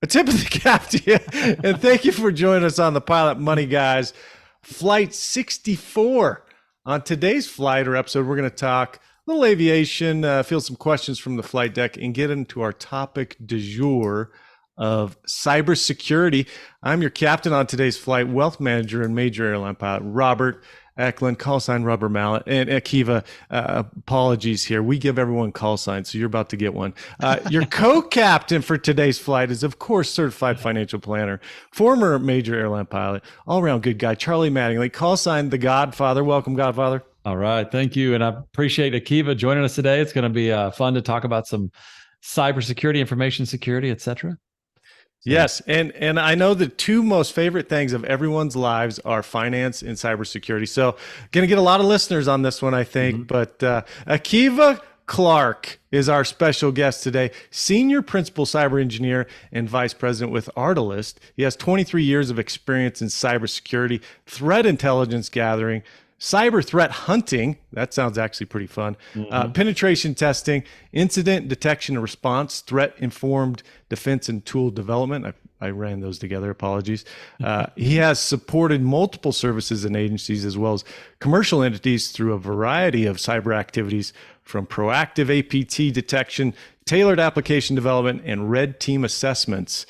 A tip of the cap to you. And thank you for joining us on the Pilot Money Guys. Flight 64. On today's flight or episode, we're going to talk a little aviation, field some questions from the flight deck, and get into our topic du jour of cybersecurity. I'm your captain on today's flight, wealth manager and major airline pilot, Robert Eklund, call sign Rubber Mallet. And Akiva, apologies here. We give everyone call signs, so you're about to get one. Your co-captain for today's flight is, of course, certified financial planner, former major airline pilot, all-around good guy, Charlie Mattingly, call sign The Godfather. Welcome, Godfather. All right. Thank you. And I appreciate Akiva joining us today. It's going to be fun to talk about some cybersecurity, information security, et cetera. Yes, and I know the two most favorite things of everyone's lives are finance and cybersecurity. So going to get a lot of listeners on this one, I think. But Akiva Clark is our special guest today, senior principal cyber engineer and vice president with Artilist. He has 23 years of experience in cybersecurity, threat intelligence gathering, cyber threat hunting. That sounds actually pretty fun. Penetration testing, incident detection and response, threat informed defense and tool development. I ran those together. Apologies. He has supported multiple services and agencies as well as commercial entities through a variety of cyber activities, from proactive APT detection, tailored application development, and red team assessments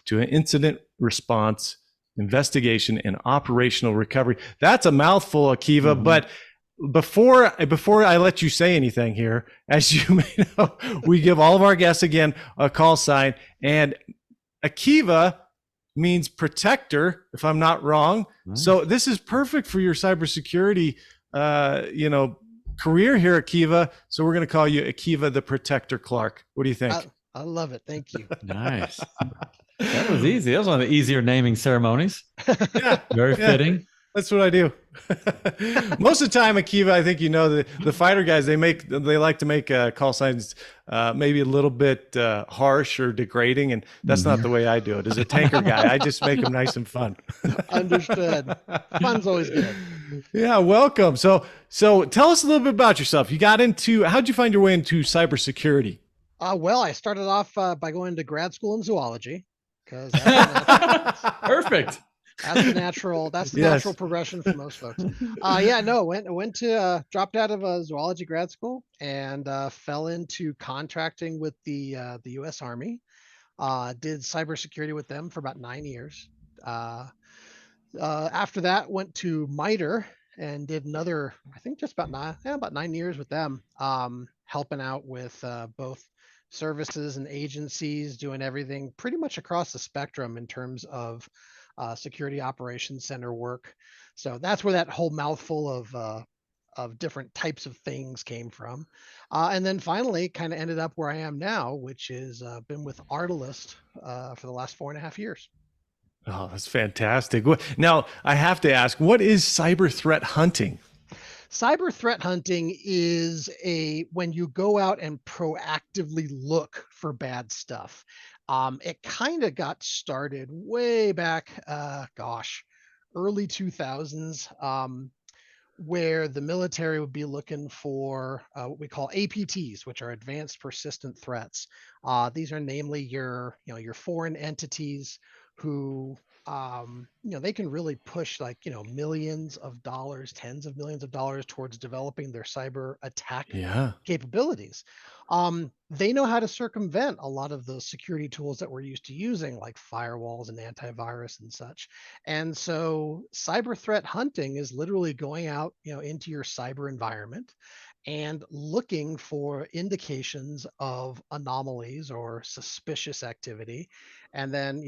to an incident response, investigation, and operational recovery. That's a mouthful, Akiva. But before I let you say anything here, as you may know, we give all of our guests again a call sign, and Akiva means protector, if I'm not wrong. Nice. So this is perfect for your cybersecurity, career here, Akiva. So we're going to call you Akiva the Protector Clark. What do you think? I love it. Thank you. Nice. That was easy. That was one of the easier naming ceremonies. Yeah, very fitting. That's what I do. Most of the time, Akiva, I think the fighter guys, they like to make call signs maybe a little bit harsh or degrading, and that's not the way I do it. As a tanker guy, I just make them nice and fun. Understood. Fun's always good. Yeah, welcome. So tell us a little bit about yourself. How'd you find your way into cybersecurity? Well, I started off by going to grad school in zoology, because perfect. That's the natural progression for most folks. Dropped out of a zoology grad school and fell into contracting with the U.S. Army. Did cybersecurity with them for about 9 years. After that, went to MITRE and did another, I think, just about 9 years with them, helping out with both services and agencies, doing everything pretty much across the spectrum in terms of security operations center work. So that's where that whole mouthful of different types of things came from. And then finally kind of ended up where I am now, which is been with Artilist for the last 4.5 years. Oh, that's fantastic. Now, I have to ask, what is cyber threat hunting? Cyber threat hunting is when you go out and proactively look for bad stuff. It kind of got started way back, early 2000s, where the military would be looking for what we call APTs, which are advanced persistent threats. These are namely your foreign entities who they can really push millions of dollars, tens of millions of dollars towards developing their cyber attack capabilities. They know how to circumvent a lot of the security tools that we're used to using, like firewalls and antivirus and such. And so cyber threat hunting is literally going out, into your cyber environment and looking for indications of anomalies or suspicious activity, and then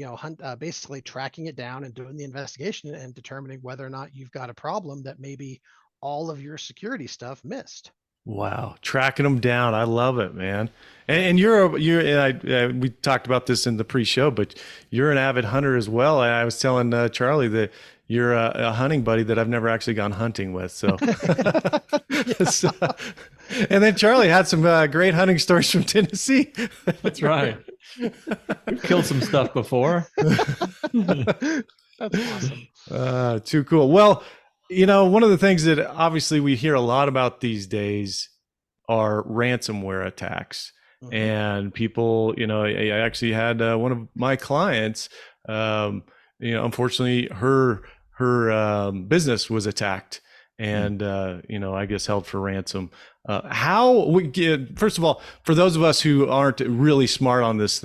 basically tracking it down and doing the investigation and determining whether or not you've got a problem that maybe all of your security stuff missed. Wow, tracking them down. I love it, man. And we talked about this in the pre-show, but you're an avid hunter as well. I was telling Charlie that you're a hunting buddy that I've never actually gone hunting with. So, and then Charlie had some great hunting stories from Tennessee. That's right. We've killed some stuff before. That's awesome. Too cool. Well, one of the things that obviously we hear a lot about these days are ransomware attacks. Mhm. And people, I actually had one of my clients, um, unfortunately her business was attacked and I guess held for ransom. How we get, first of all, for those of us who aren't really smart on this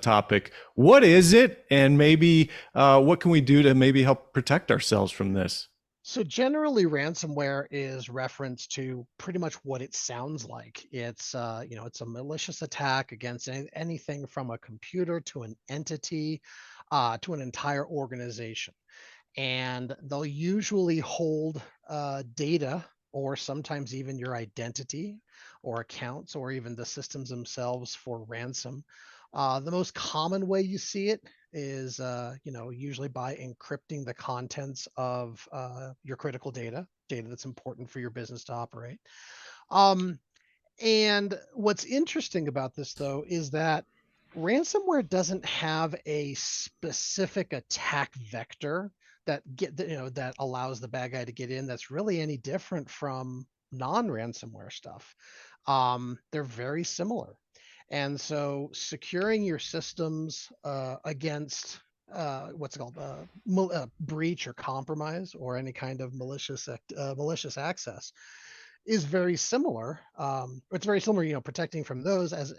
topic, what is it, and maybe what can we do to maybe help protect ourselves from this? So generally, ransomware is reference to pretty much what it sounds like. It's a malicious attack against anything from a computer to an entity, to an entire organization. And they'll usually hold data, or sometimes even your identity or accounts, or even the systems themselves for ransom. The most common way you see it is, usually by encrypting the contents of your critical data that's important for your business to operate. Um, and what's interesting about this, though, is that ransomware doesn't have a specific attack vector that allows the bad guy to get in. That's really any different from non-ransomware stuff. They're very similar, and so securing your systems against what's it called breach or compromise or any kind of malicious access is very similar. It's very similar, protecting from those as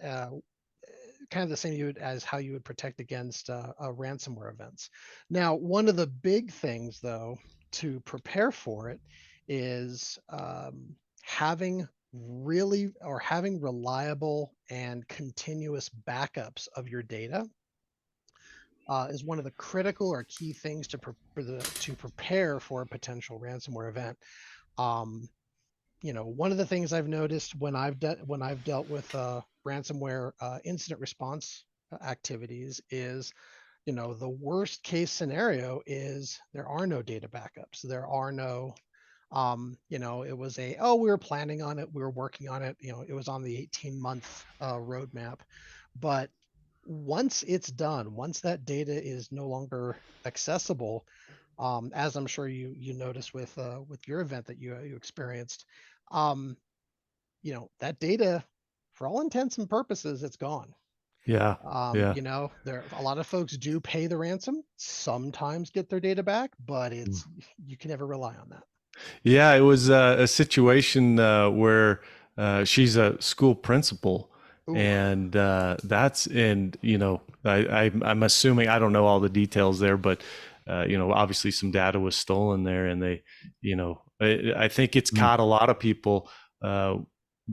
kind of the same as how you would protect against ransomware events. Now, one of the big things, though, to prepare for it is having reliable and continuous backups of your data. Is one of the critical or key things to prepare for a potential ransomware event. Um, One of the things I've noticed when I've dealt with ransomware incident response activities is, the worst case scenario is there are no data backups. There are no, it was we were planning on it, we were working on it, it was on the 18-month roadmap. But once it's done, once that data is no longer accessible, as I'm sure you noticed with your event that you experienced, um, that data, for all intents and purposes, it's gone. Yeah, yeah. There a lot of folks do pay the ransom, sometimes get their data back, but Mm. it's you can never rely on that. Yeah, it was a situation where she's a school principal, Ooh, and I'm assuming, I don't know all the details there, but obviously some data was stolen there, and I think it's Mm. caught a lot of people uh,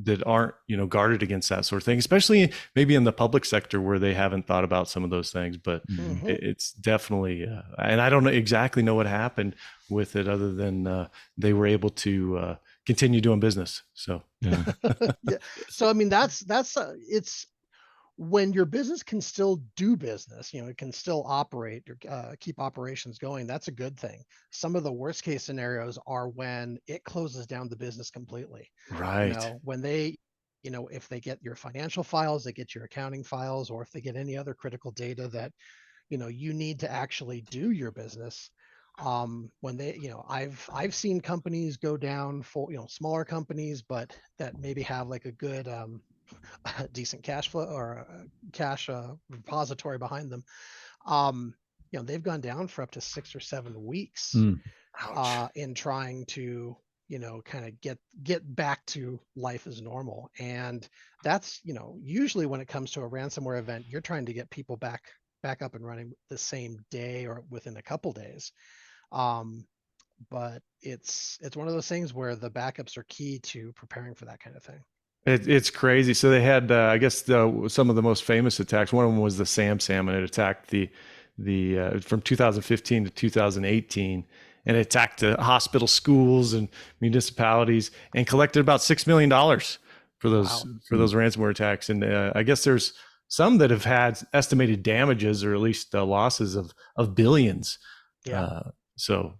that aren't guarded against that sort of thing, especially maybe in the public sector where they haven't thought about some of those things. But Mhm. hmm it's definitely, and I don't exactly know what happened with it, other than they were able to continue doing business. So Yeah. yeah. So I mean, that's it's when your business can still do business, it can still operate or keep operations going. That's a good thing. Some of the worst case scenarios are when it closes down the business completely. right, When they, if they get your financial files, they get your accounting files, or if they get any other critical data that, you need to actually do your business. When they, I've seen companies go down for, smaller companies, but that maybe have like a good, decent cash flow or cash repository behind them. They've gone down for up to 6 or 7 weeks Mm. ouch. in trying to, kind of get back to life as normal. And that's, usually when it comes to a ransomware event, you're trying to get people back up and running the same day or within a couple days. Um, but it's one of those things where the backups are key to preparing for that kind of thing. It's crazy. So they had, I guess, some of the most famous attacks. One of them was the Sam, and it attacked the from 2015 to 2018, and it attacked hospital, schools, and municipalities, and collected about $6 million for those Wow. for those ransomware attacks. And I guess there's some that have had estimated damages, or at least losses of billions. Yeah. Uh, so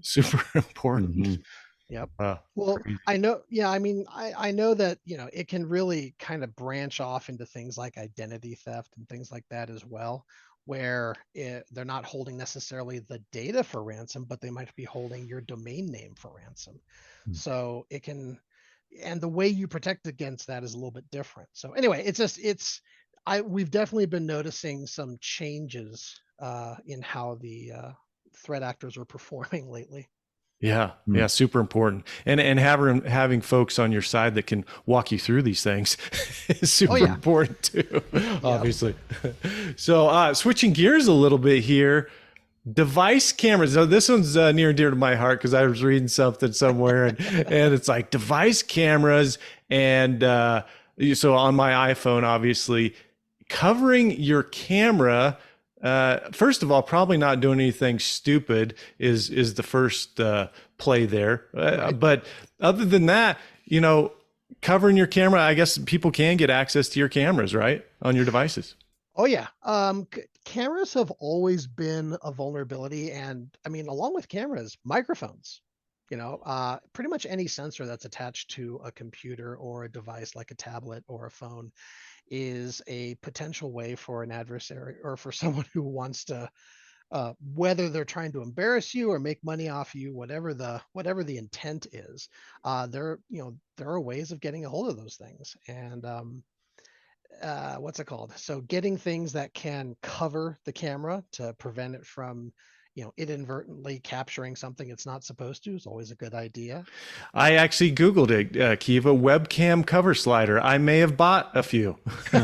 super important. Mhm. Yep. Uh, Well, Crazy. I know, yeah, I mean, I know that, it can really kind of branch off into things like identity theft and things like that as well, where they're not holding necessarily the data for ransom, but they might be holding your domain name for ransom. Mm. So it can, and the way you protect against that is a little bit different. So anyway, we've definitely been noticing some changes in how the threat actors are performing lately. Yeah, yeah, super important. And having folks on your side that can walk you through these things is super important too, obviously. So switching gears a little bit here, device cameras. So this one's near and dear to my heart because I was reading something somewhere and it's like device cameras and so on my iPhone, obviously, covering your camera. First of all, probably not doing anything stupid is the first play there. Right. But other than that, covering your camera, I guess people can get access to your cameras, right, on your devices. Oh yeah. Cameras have always been a vulnerability, and I mean, along with cameras, microphones. Pretty much any sensor that's attached to a computer or a device like a tablet or a phone is a potential way for an adversary or for someone who wants to, whether they're trying to embarrass you or make money off you, whatever the intent is, there are ways of getting a hold of those things. And what's it called? So getting things that can cover the camera to prevent it from, inadvertently capturing something it's not supposed to is always a good idea. I actually Googled it, Kiva, webcam cover slider. I may have bought a few. The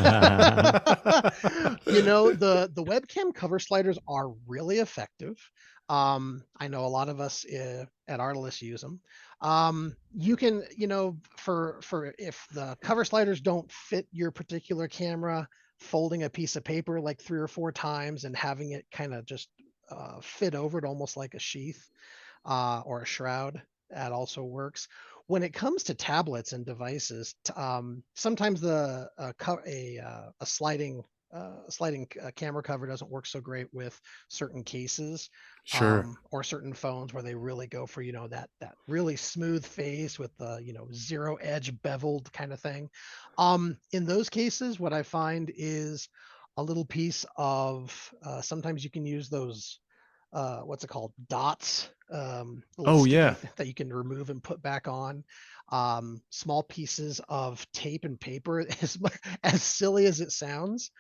webcam cover sliders are really effective. I know a lot of us at Artlist use them. You can, for if the cover sliders don't fit your particular camera, folding a piece of paper like 3 or 4 times and having it kind of just fit over it almost like a sheath or a shroud, that also works. When it comes to tablets and devices, sometimes a sliding camera cover doesn't work so great with certain cases, Sure. or certain phones where they really go for that really smooth face with the zero edge beveled kind of thing. In those cases, what I find is a little piece of sometimes you can use those what's it called, dots, little Oh sticky yeah. that you can remove and put back on. Small pieces of tape and paper. As silly as it sounds,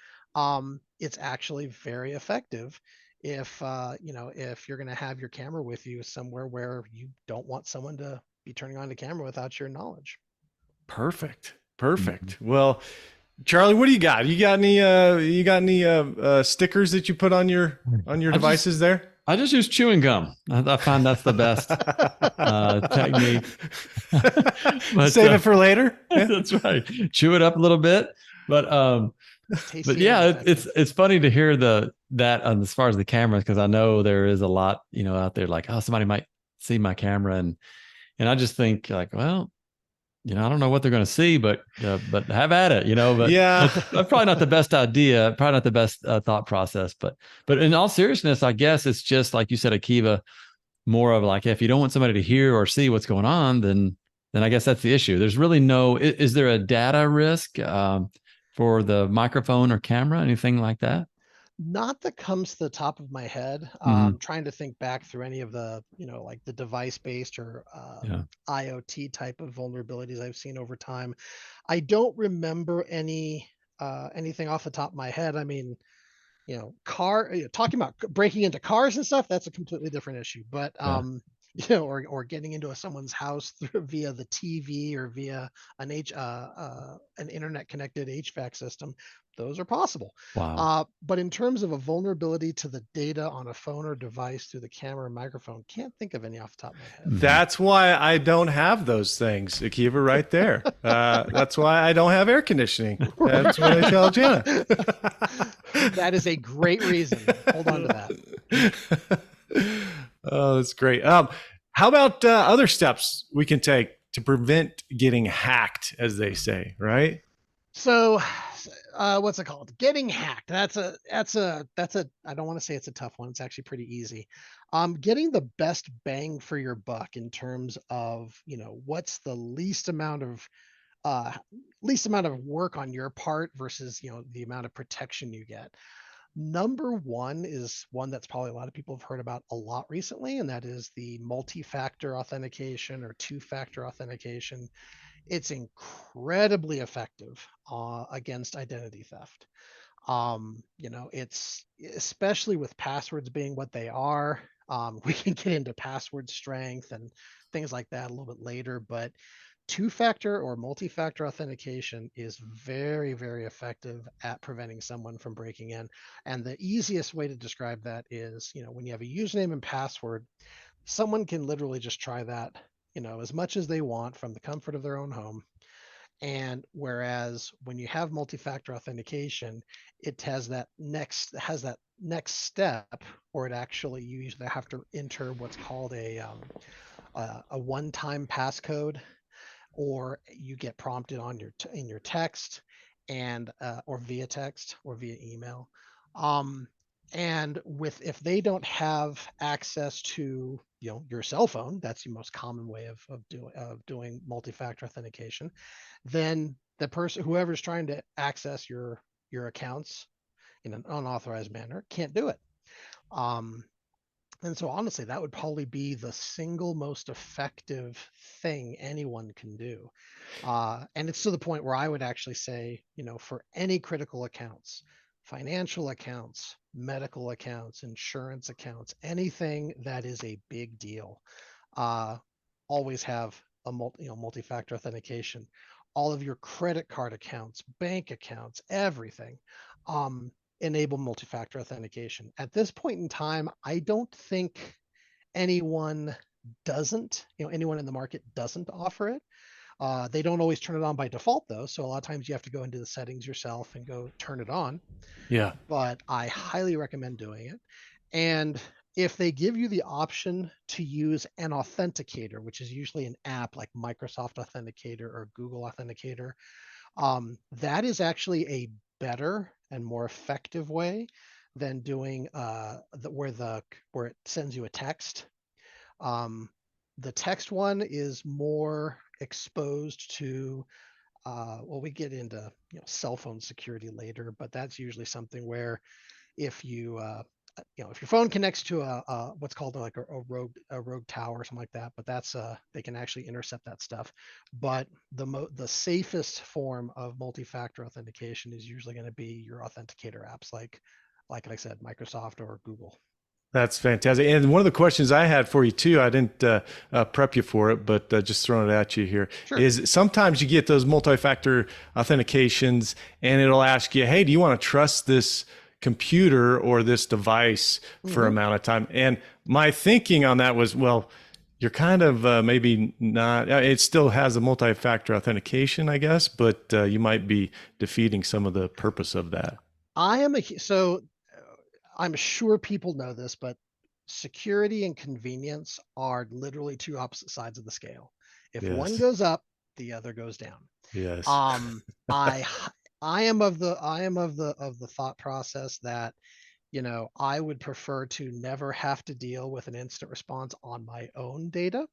it's actually very effective if you're going to have your camera with you somewhere where you don't want someone to be turning on the camera without your knowledge. Perfect. Perfect. Well, Charlie, what do you got? You got any stickers that you put on your devices there? I just use chewing gum. I find that's the best technique. But, Save it for later. Yeah. That's right. Chew it up a little bit. But yeah, it's funny to hear that as far as the cameras, because I know there is a lot, out there like, oh, somebody might see my camera, and I just think like, well, I don't know what they're going to see, but have at it, but yeah, that's probably not the best idea, probably not the best thought process, but in all seriousness, I guess it's just like you said, Akiva, more of like, if you don't want somebody to hear or see what's going on, then I guess that's the issue. There's really is there a data risk for the microphone or camera, anything like that? Not that comes to the top of my head. Trying to think back through any of the, like the device-based or IoT type of vulnerabilities I've seen over time. I don't remember anything off the top of my head. I mean, talking about breaking into cars and stuff, that's a completely different issue. But or getting into someone's house via the TV or via an internet connected HVAC system, those are possible. Wow. But in terms of a vulnerability to the data on a phone or device through the camera or microphone, can't think of any off the top of my head. That's why I don't have those things, Akiva, right there. That's why I don't have air conditioning. That's what I tell Jenna. That is a great reason. Hold on to that. Oh, that's great. How about other steps we can take to prevent getting hacked, as they say, right? So, what's it called? Getting hacked. That's a. I don't want to say it's a tough one. It's actually pretty easy. Getting the best bang for your buck in terms of what's the least amount of work on your part versus the amount of protection you get. Number one is one that's probably a lot of people have heard about a lot recently, and that is the multi-factor authentication or two-factor authentication. it's incredibly effective against identity theft. It's especially with passwords being what they are. We can get into password strength and things like that a little bit later, but two-factor or multi-factor authentication is very, very effective at preventing someone from breaking in. And the easiest way to describe that is, when you have a username and password, someone can literally just try that, as much as they want from the comfort of their own home. And whereas when you have multi-factor authentication, it has that next step, or it actually, you usually have to enter what's called a one-time passcode, or you get prompted on in your text, and or via text or via email. Um, and if they don't have access to your cell phone, that's the most common way of doing multi-factor authentication, then the person, whoever's trying to access your accounts in an unauthorized manner, can't do it. Um, and so honestly, that would probably be the single most effective thing anyone can do. And it's to the point where I would actually say, for any critical accounts, financial accounts, medical accounts, insurance accounts, anything that is a big deal, uh, always have a multi-factor authentication. All of your credit card accounts, bank accounts, everything. Um, enable multi-factor authentication. At this point in time, I don't think anyone anyone in the market doesn't offer it. They don't always turn it on by default though. So a lot of times you have to go into the settings yourself and go turn it on. Yeah. But I highly recommend doing it. And if they give you the option to use an authenticator, which is usually an app like Microsoft Authenticator or Google Authenticator, that is actually a better and more effective way than doing where it sends you a text. The text one is more exposed to well, we get into cell phone security later, but that's usually something where if if your phone connects to a what's called like a rogue tower or something like that, but that's they can actually intercept that stuff. But the safest form of multi-factor authentication is usually going to be your authenticator apps, like I said, Microsoft or Google. That's fantastic. And one of the questions I had for you too, I didn't prep you for it, but just throwing it at you here, Sure. is sometimes you get those multi-factor authentications and it'll ask you, hey, do you want to trust this computer or this device for Mm-hmm. amount of time? And my thinking on that was, well, you're kind of maybe not, it still has a multi-factor authentication, I guess, but you might be defeating some of the purpose of that. So I'm sure people know this, but security and convenience are literally two opposite sides of the scale. If one Yes. goes up, the other goes down. Yes. Um, I I am of the thought process that, I would prefer to never have to deal with an instant response on my own data.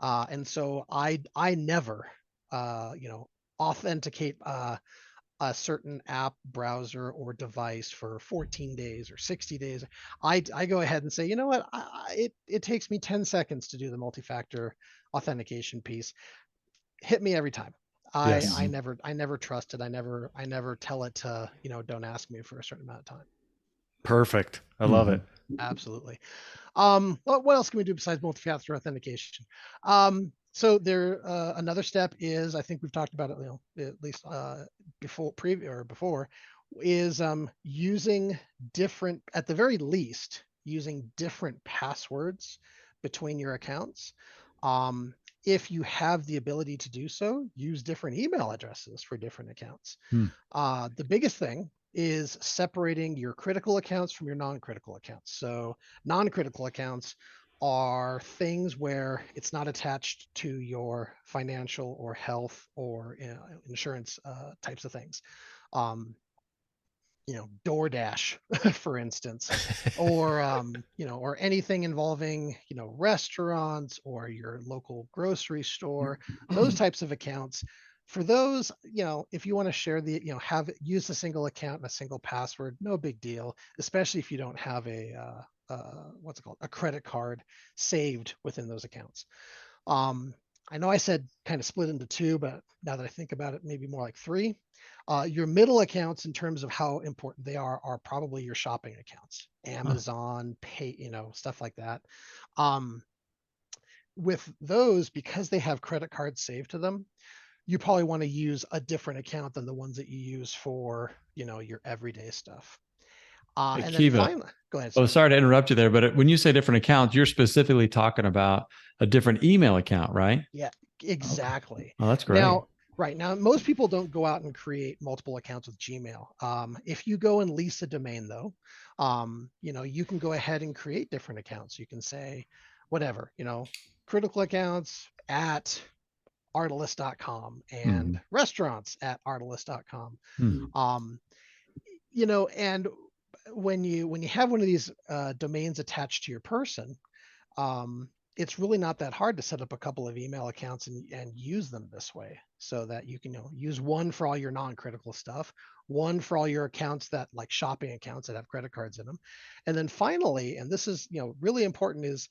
And so I never authenticate a certain app, browser, or device for 14 days or 60 days. I go ahead and say, you know what, it takes me 10 seconds to do the multi-factor authentication piece. Hit me every time. I Yes. I never I never trust it. I never tell it to, don't ask me for a certain amount of time. Perfect. I love Mm-hmm. it. Absolutely. What else can we do besides multi-factor authentication? So another step is, I think we've talked about it, at least before, is using different, at the very least, using different passwords between your accounts. Um, if you have the ability to do so, use different email addresses for different accounts. Hmm. The biggest thing is separating your critical accounts from your non-critical accounts. So non-critical accounts are things where it's not attached to your financial or health or insurance types of things. Um, DoorDash, for instance, or or anything involving, restaurants or your local grocery store, those types of accounts. For those, if you want to share use a single account and a single password, no big deal, especially if you don't have what's it called, a credit card saved within those accounts. Um, I know I said kind of split into two, but now that I think about it, maybe more like three. Your middle accounts, in terms of how important they are probably your shopping accounts, Huh. Amazon, Pay, stuff like that. Um, with those, because they have credit cards saved to them, you probably want to use a different account than the ones that you use for, your everyday stuff. And then Akiva. finally, go ahead, Oh, sir. sorry to interrupt you there, but when you say different accounts, you're specifically talking about a different email account, right? Yeah, Okay. exactly. Oh, that's great. Now, right now, most people don't go out and create multiple accounts with Gmail. If you go and lease a domain, though, you can go ahead and create different accounts. You can say whatever, critical accounts at artilist.com and Mhm. restaurants at artilist.com. Mhm. Um, and when you have one of these domains attached to your person, it's really not that hard to set up a couple of email accounts and use them this way, so that you can, use one for all your non-critical stuff, one for all your accounts that, like, shopping accounts that have credit cards in them. And then finally, and this is, really important, is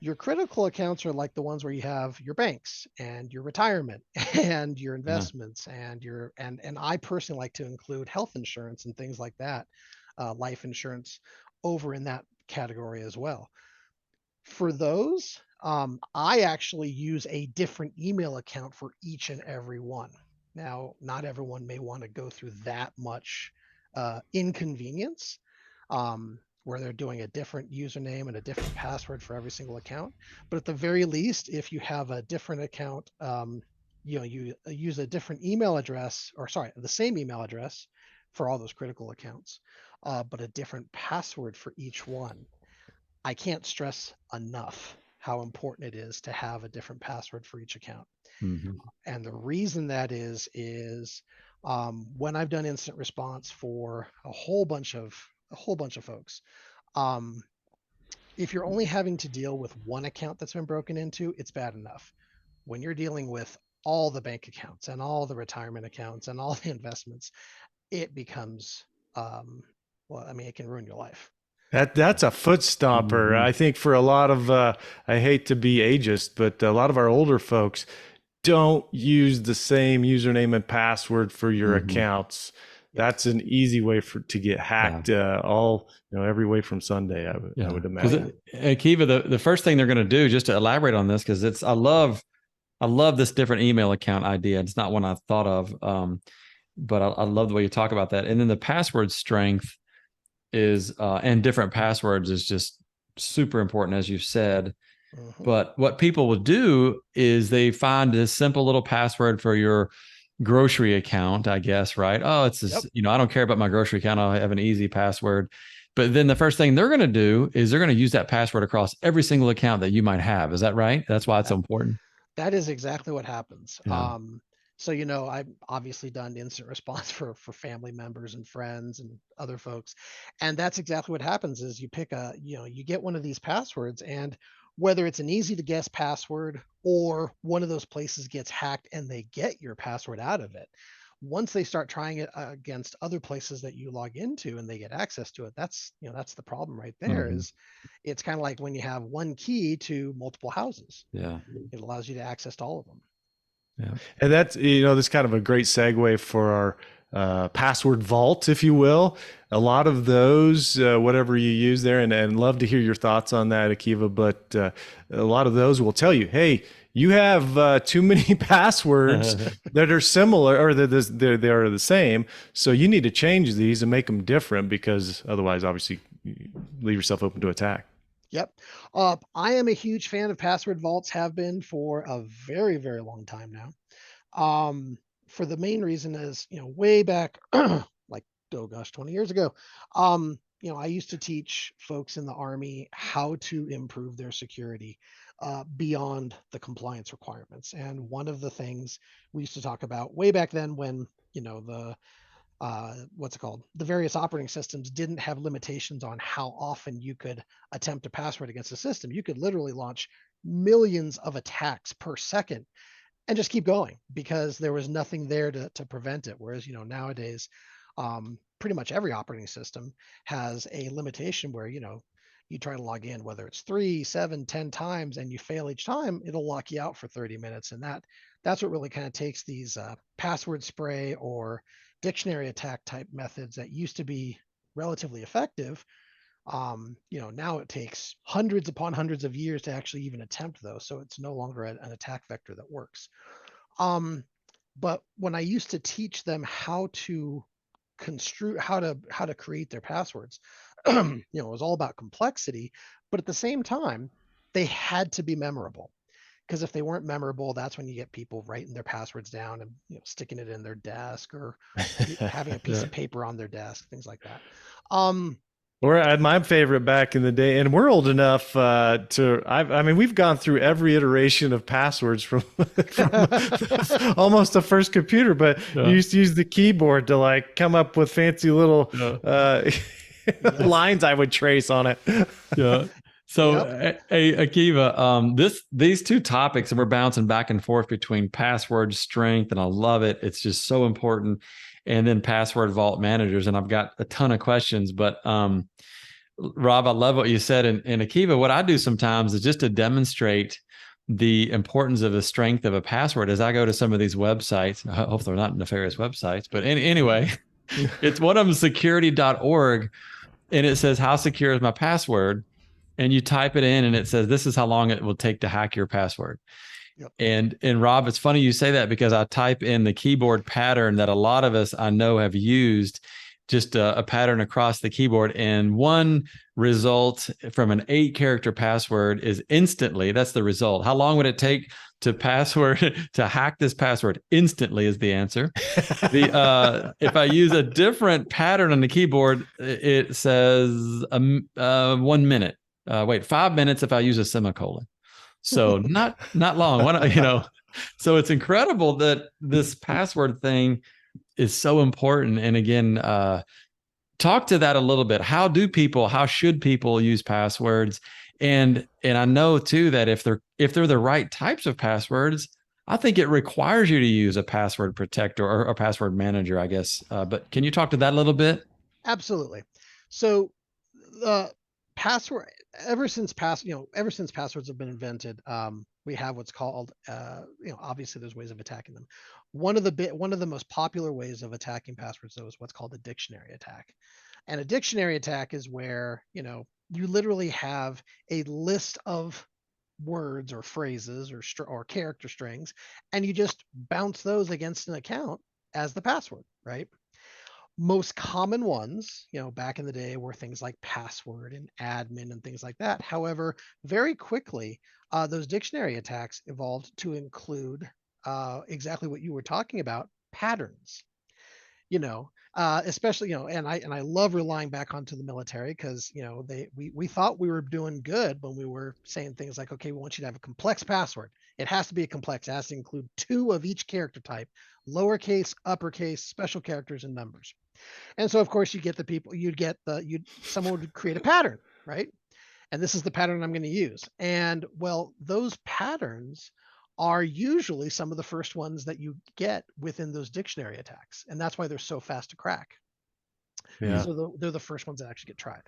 your critical accounts are like the ones where you have your banks and your retirement and your Yeah. investments and and I personally like to include health insurance and things like that, life insurance, over in that category as well. For those, I actually use a different email account for each and every one. Now, not everyone may want to go through that much inconvenience, where they're doing a different username and a different password for every single account. But at the very least, if you have a different account, you use a different email address, or sorry, the same email address for all those critical accounts, but a different password for each one. I can't stress enough how important it is to have a different password for each account. Mhm. And the reason that is when I've done instant response for a whole bunch of folks, um, if you're only having to deal with one account that's been broken into, it's bad enough. When you're dealing with all the bank accounts and all the retirement accounts and all the investments, it becomes, well, I mean, it can ruin your life. That's a foot stopper. Mhm. I think for a lot of I hate to be ageist, but a lot of our older folks don't use the same username and password for your Mhm. accounts. Yep. That's an easy way for to get Yeah. hacked every way from Sunday, I Yeah. would Because Yeah. imagine. Akiva, the first thing they're going to do, just to elaborate on this, because I love this different email account idea. It's not one I thought of, but I love the way you talk about that. And then the password strength is and different passwords is just super important, as you've said. Hmm. But what people will do is they find this simple little password for your grocery account, I guess, right? Oh, it's this, Yep. I don't care about my grocery account. I'll have an easy password. But then the first thing they're going to do is they're going to use that password across every single account that you might have. Is that right? That's why it's so important. That is exactly what happens. Yeah. So I've obviously done instant response for family members and friends and other folks, and that's exactly what happens. Is you get one of these passwords, and whether it's an easy to guess password or one of those places gets hacked and they get your password out of it, once they start trying it against other places that you log into and they get access to it, that's the problem right there. Mhm. Is it's kind of like when you have one key to multiple houses. Yeah. It allows you to access all of them. Yeah. And that's, this kind of a great segue for our password vault, if you will. A lot of those, whatever you use there, and love to hear your thoughts on that, Akiva. But a lot of those will tell you, hey, you have too many passwords that are similar, or they are the same. So you need to change these and make them different, because otherwise, obviously, you leave yourself open to attack. Yep. I am a huge fan of password vaults, have been for a very, very long time now. For the main reason is, way back, like, oh gosh, 20 years ago, I used to teach folks in the Army how to improve their security beyond the compliance requirements. And one of the things we used to talk about way back then, when, the what's it called? The various operating systems didn't have limitations on how often you could attempt a password against a system. You could literally launch millions of attacks per second and just keep going because there was nothing there to prevent it. Whereas, pretty much every operating system has a limitation where, you try to log in, whether it's 3, 7, 10 times, and you fail each time, it'll lock you out for 30 minutes. And that's what really kind of takes these password spray or dictionary attack type methods that used to be relatively effective. Now it takes hundreds upon hundreds of years to actually even attempt those. So it's no longer an attack vector that works. But when I used to teach them how to construe, how to create their passwords, it was all about complexity, but at the same time, they had to be memorable. Because if they weren't memorable, that's when you get people writing their passwords down and sticking it in their desk or having a piece of paper on their desk, things like that. Or my favorite back in the day, and we're old enough I mean, we've gone through every iteration of passwords from, from almost the first computer, but you used to use the keyboard to like come up with fancy little lines I would trace on it. Yeah. So, Akiva, these two topics, and we're bouncing back and forth between password strength, and I love it. It's just so important. And then password vault managers. And I've got a ton of questions, but Rob, I love what you said. And Akiva, what I do sometimes is just to demonstrate the importance of the strength of a password as I go to some of these websites. I hope they're not nefarious websites, but anyway, it's one of them, security.org. And it says, how secure is my password? And you type it in and it says, this is how long it will take to hack your password. Yep. And Rob, it's funny you say that because I type in the keyboard pattern that a lot of us I know have used, just a pattern across the keyboard. And one result from an 8-character password is instantly. That's the result. How long would it take to hack this password? Instantly is the answer. If I use a different pattern on the keyboard, it says 1 minute. 5 minutes if I use a semicolon. So not long. So it's incredible that this password thing is so important. And again, talk to that a little bit. How should people use passwords? And I know too that if they're the right types of passwords, I think it requires you to use a password protector or a password manager, I guess. But can you talk to that a little bit? Absolutely. So the password, ever since passwords have been invented, we have what's called, obviously there's ways of attacking them. One of the most popular ways of attacking passwords, though, is what's called a dictionary attack. And a dictionary attack is where, you literally have a list of words or phrases or character strings, and you just bounce those against an account as the password, right? Most common ones, back in the day were things like password and admin and things like that. However, very quickly, those dictionary attacks evolved to include exactly what you were talking about, patterns. Especially, and I love relying back onto the military because, we thought we were doing good when we were saying things like, okay, we want you to have a complex password. It has to be it has to include 2 of each character type, lowercase, uppercase, special characters, and numbers. And so, of course, someone would create a pattern, right? And this is the pattern I'm going to use. And well, those patterns are usually some of the first ones that you get within those dictionary attacks. And that's why they're so fast to crack. Yeah. They're the first ones that actually get tried.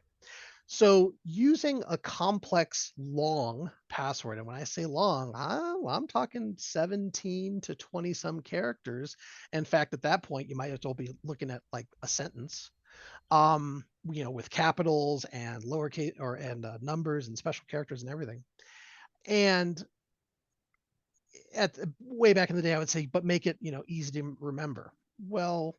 So using a complex, long password, and when I say long, I'm talking 17 to 20 some characters. In fact, at that point, you might as well be looking at like a sentence, with capitals and lowercase and numbers and special characters and everything. And way back in the day, I would say, but make it, easy to remember. Well,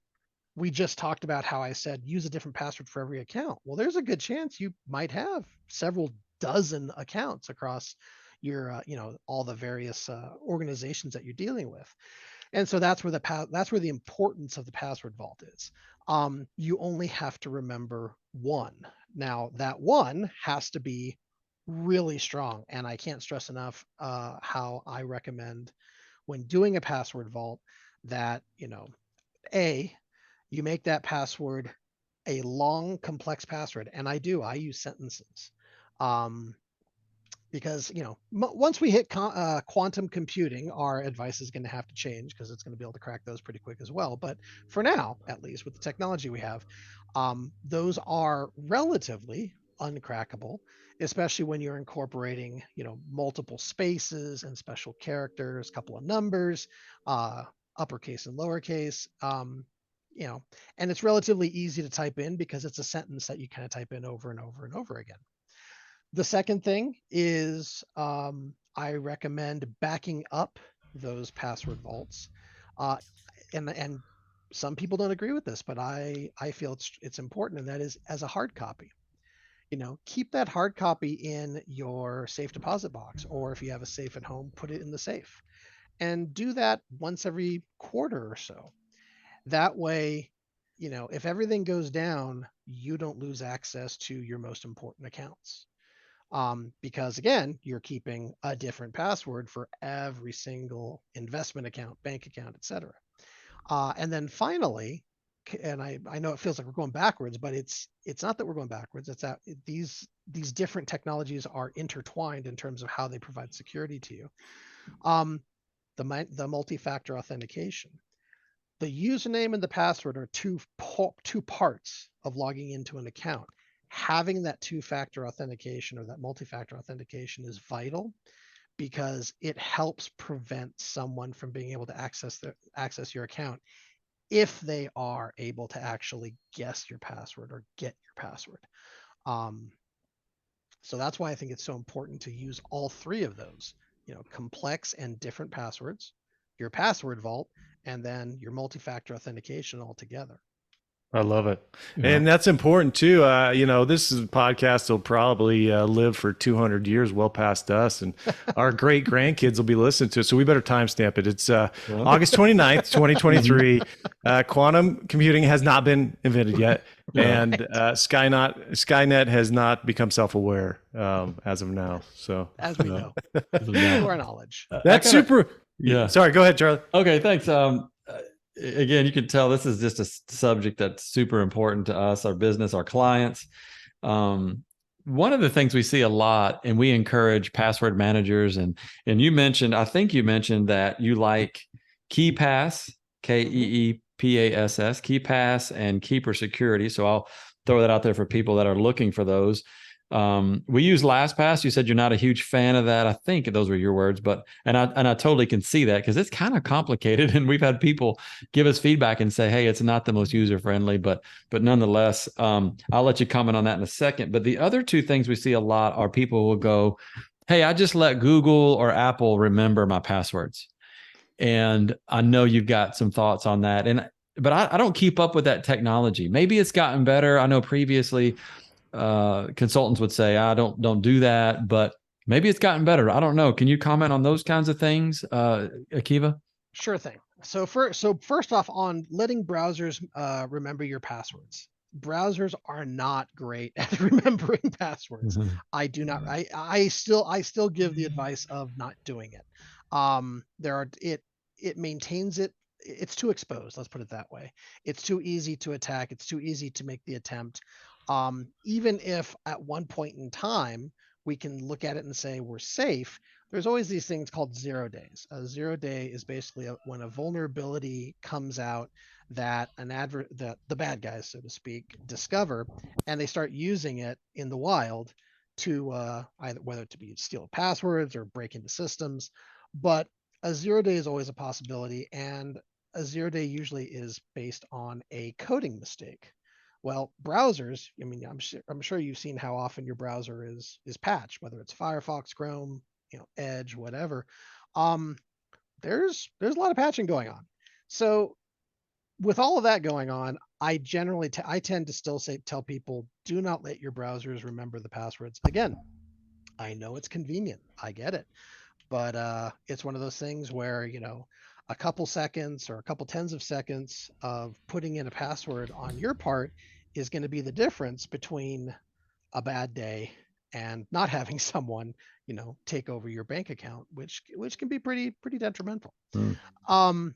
we just talked about how I said use a different password for every account. Well, there's a good chance you might have several dozen accounts across your, all the various organizations that you're dealing with. And so that's where the importance of the password vault is. You only have to remember one. Now that one has to be really strong. And I can't stress enough how I recommend when doing a password vault that, you make that password a long, complex password. And I use sentences. Because, once we hit quantum computing, our advice is going to have to change because it's going to be able to crack those pretty quick as well. But for now, at least with the technology we have, those are relatively uncrackable, especially when you're incorporating, multiple spaces and special characters, a couple of numbers, uppercase and lowercase. You know, and it's relatively easy to type in because it's a sentence that you kind of type in over and over and over again. The second thing is I recommend backing up those password vaults. Uh, and some people don't agree with this, but I feel it's important, and that is as a hard copy. Keep that hard copy in your safe deposit box, or if you have a safe at home, put it in the safe, and do that once every quarter or so. That way, if everything goes down, you don't lose access to your most important accounts. Because again, you're keeping a different password for every single investment account, bank account, etc. And then finally, and I know it feels like we're going backwards, but it's not that we're going backwards. It's that these different technologies are intertwined in terms of how they provide security to you. The multi-factor authentication. The username and the password are two parts of logging into an account. Having that two-factor authentication or that multi-factor authentication is vital because it helps prevent someone from being able to access your account if they are able to actually guess your password or get your password. So that's why I think it's so important to use all three of those, complex and different passwords, your password vault, and then your multi-factor authentication all together. I love it. Yeah. And that's important too. This is a podcast will probably live for 200 years, well past us, and our great grandkids will be listening to it. So we better timestamp it. It's August 29th, 2023. Quantum computing has not been invented yet. Yeah. And Skynet has not become self-aware as of now. So As we know, As of now. to our knowledge. that's super. Yeah. Sorry, go ahead, Charlie. Okay, thanks. Again, you can tell this is just a subject that's super important to us, our business, our clients. One of the things we see a lot, and we encourage password managers, and I think you mentioned that you like KeePass, KeePass, KeePass, and Keeper Security. So I'll throw that out there for people that are looking for those. We use LastPass. You said you're not a huge fan of that. I think those were your words, but I totally can see that because it's kind of complicated. And we've had people give us feedback and say, hey, it's not the most user friendly, but nonetheless, I'll let you comment on that in a second. But the other two things we see a lot are people who will go, hey, I just let Google or Apple remember my passwords. And I know you've got some thoughts on that. But I don't keep up with that technology. Maybe it's gotten better. I know previously consultants would say, I don't do that, but maybe it's gotten better. I don't know. Can you comment on those kinds of things, Akiva? Sure thing. So first off, on letting browsers remember your passwords. Browsers are not great at remembering passwords. Mhm. I do not. I still give the advice of not doing it. It maintains it. It's too exposed. Let's put it that way. It's too easy to attack. It's too easy to make the attempt. Even if at one point in time we can look at it and say we're safe, there's always these things called 0 days. A 0 day is basically when a vulnerability comes out that that the bad guys, so to speak, discover, and they start using it in the wild to either whether to be steal passwords or break into systems. But a 0 day is always a possibility, and a 0 day usually is based on a coding mistake. Well, browsers, I mean, I'm sure you've seen how often your browser is patched, whether it's Firefox, Chrome, Edge, whatever. Um, there's a lot of patching going on. So with all of that going on, I generally I tend to still tell people, do not let your browsers remember the passwords. Again, I know it's convenient. I get it. But it's one of those things where, a couple seconds or a couple tens of seconds of putting in a password on your part is going to be the difference between a bad day and not having someone, take over your bank account, which can be pretty detrimental. Mm.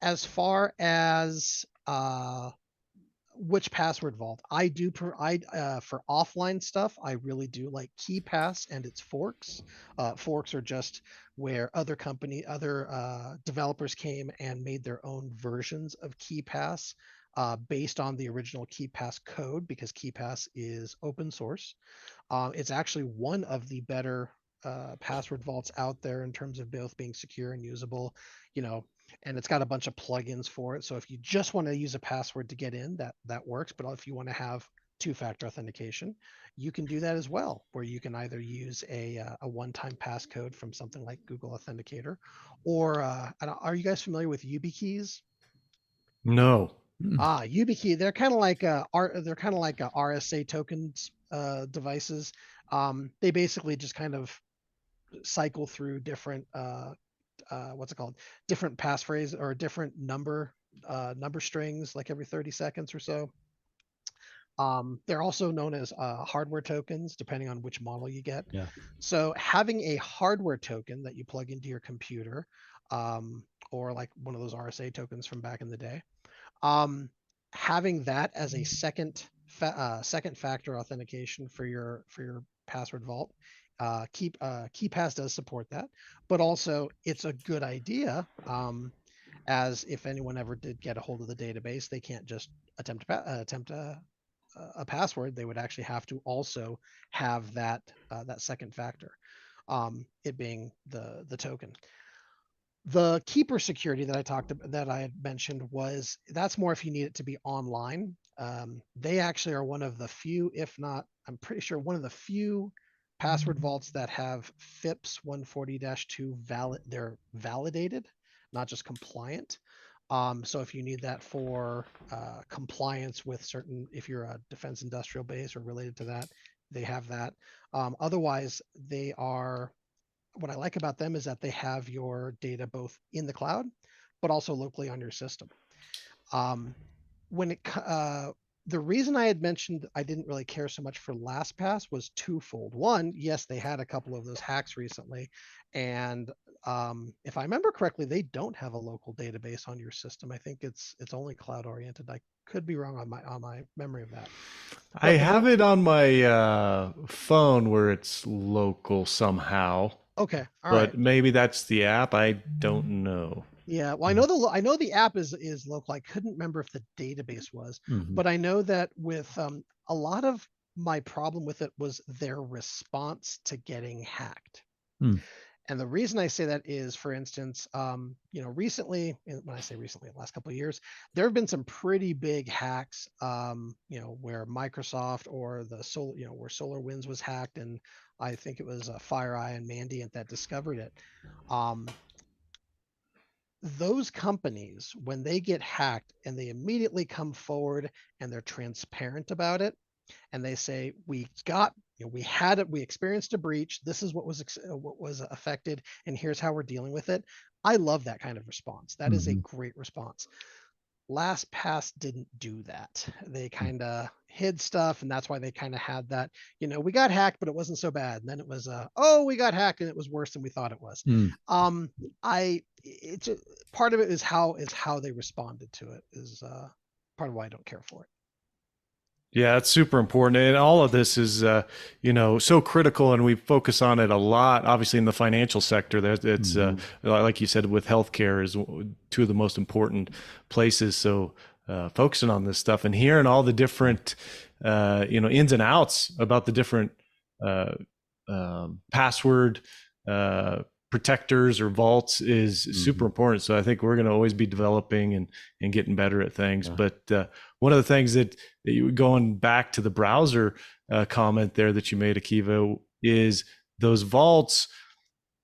As far as which password vault, I do provide for offline stuff. I really do like KeePass and its forks. Forks are just where other developers came and made their own versions of KeePass. based on the original KeePass code, because KeePass is open source. It's actually one of the better password vaults out there in terms of both being secure and usable, you know, and it's got a bunch of plugins for it. So if you just want to use a password to get in, that works. But if you want to have two-factor authentication, you can do that as well, where you can either use a one-time passcode from something like Google Authenticator, or are you guys familiar with YubiKeys? No. YubiKey, they're kind of like they're kind of like RSA tokens devices. They basically just kind of cycle through different what's it called? Different passphrase or different number strings like every 30 seconds or so. They're also known as hardware tokens, depending on which model you get. Yeah. So having a hardware token that you plug into your computer, or like one of those RSA tokens from back in the day, having that as a second factor authentication for your password vault. KeePass does support that, but also it's a good idea. As if anyone ever did get a hold of the database, they can't just attempt a password. They would actually have to also have that second factor, it being the token. The keeper security that I had mentioned that's more if you need it to be online. They actually are one of the few, if not, I'm pretty sure one of the few password vaults that have FIPS 140-2 they're validated, not just compliant. So if you need that for compliance with certain, if you're a defense industrial base or related to that, they have that. Otherwise, they are, what I like about them is that they have your data both in the cloud, but also locally on your system. Um, when it The reason I had mentioned I didn't really care so much for LastPass was twofold. One, yes, they had a couple of those hacks recently, and if I remember correctly, they don't have a local database on your system. I think it's only cloud oriented. I could be wrong on my memory of that. I But have it on my phone where it's local somehow, okay, all right. but maybe that's the app. I don't know. Yeah, well, Mhm. I know the app is local. I couldn't remember if the database was, Mhm. but I know that with a lot of my problem with it was their response to getting hacked. Mm. And the reason I say that is, for instance, recently, when I say recently, the last couple of years, there have been some pretty big hacks, where Microsoft or where SolarWinds was hacked, and I think it was FireEye and Mandiant that discovered it. Um, those companies, when they get hacked and they immediately come forward and they're transparent about it, and they say, we had it, we experienced a breach, this is what was affected, and here's how we're dealing with it. I love that kind of response. That is a Mhm. great response. LastPass didn't do that. They Mm. kind of hid stuff, and that's why they kind of had that, we got hacked, but it wasn't so bad. And then it was, oh, we got hacked, and it was worse than we thought it was. Mm. I it's Part of it is how they responded to it is part of why I don't care for it. Yeah, it's super important. And all of this is, so critical, and we focus on it a lot. Obviously, in the financial sector, it's Mhm. like you said, with healthcare is two of the most important places. So, focusing on this stuff and hearing all the different, ins and outs about the different uh, password protectors or vaults is super Mhm. important. So, I think we're going to always be developing and getting better at things. Yeah. But one of the things that you going back to the browser comment there that you made, Akiva, is those vaults.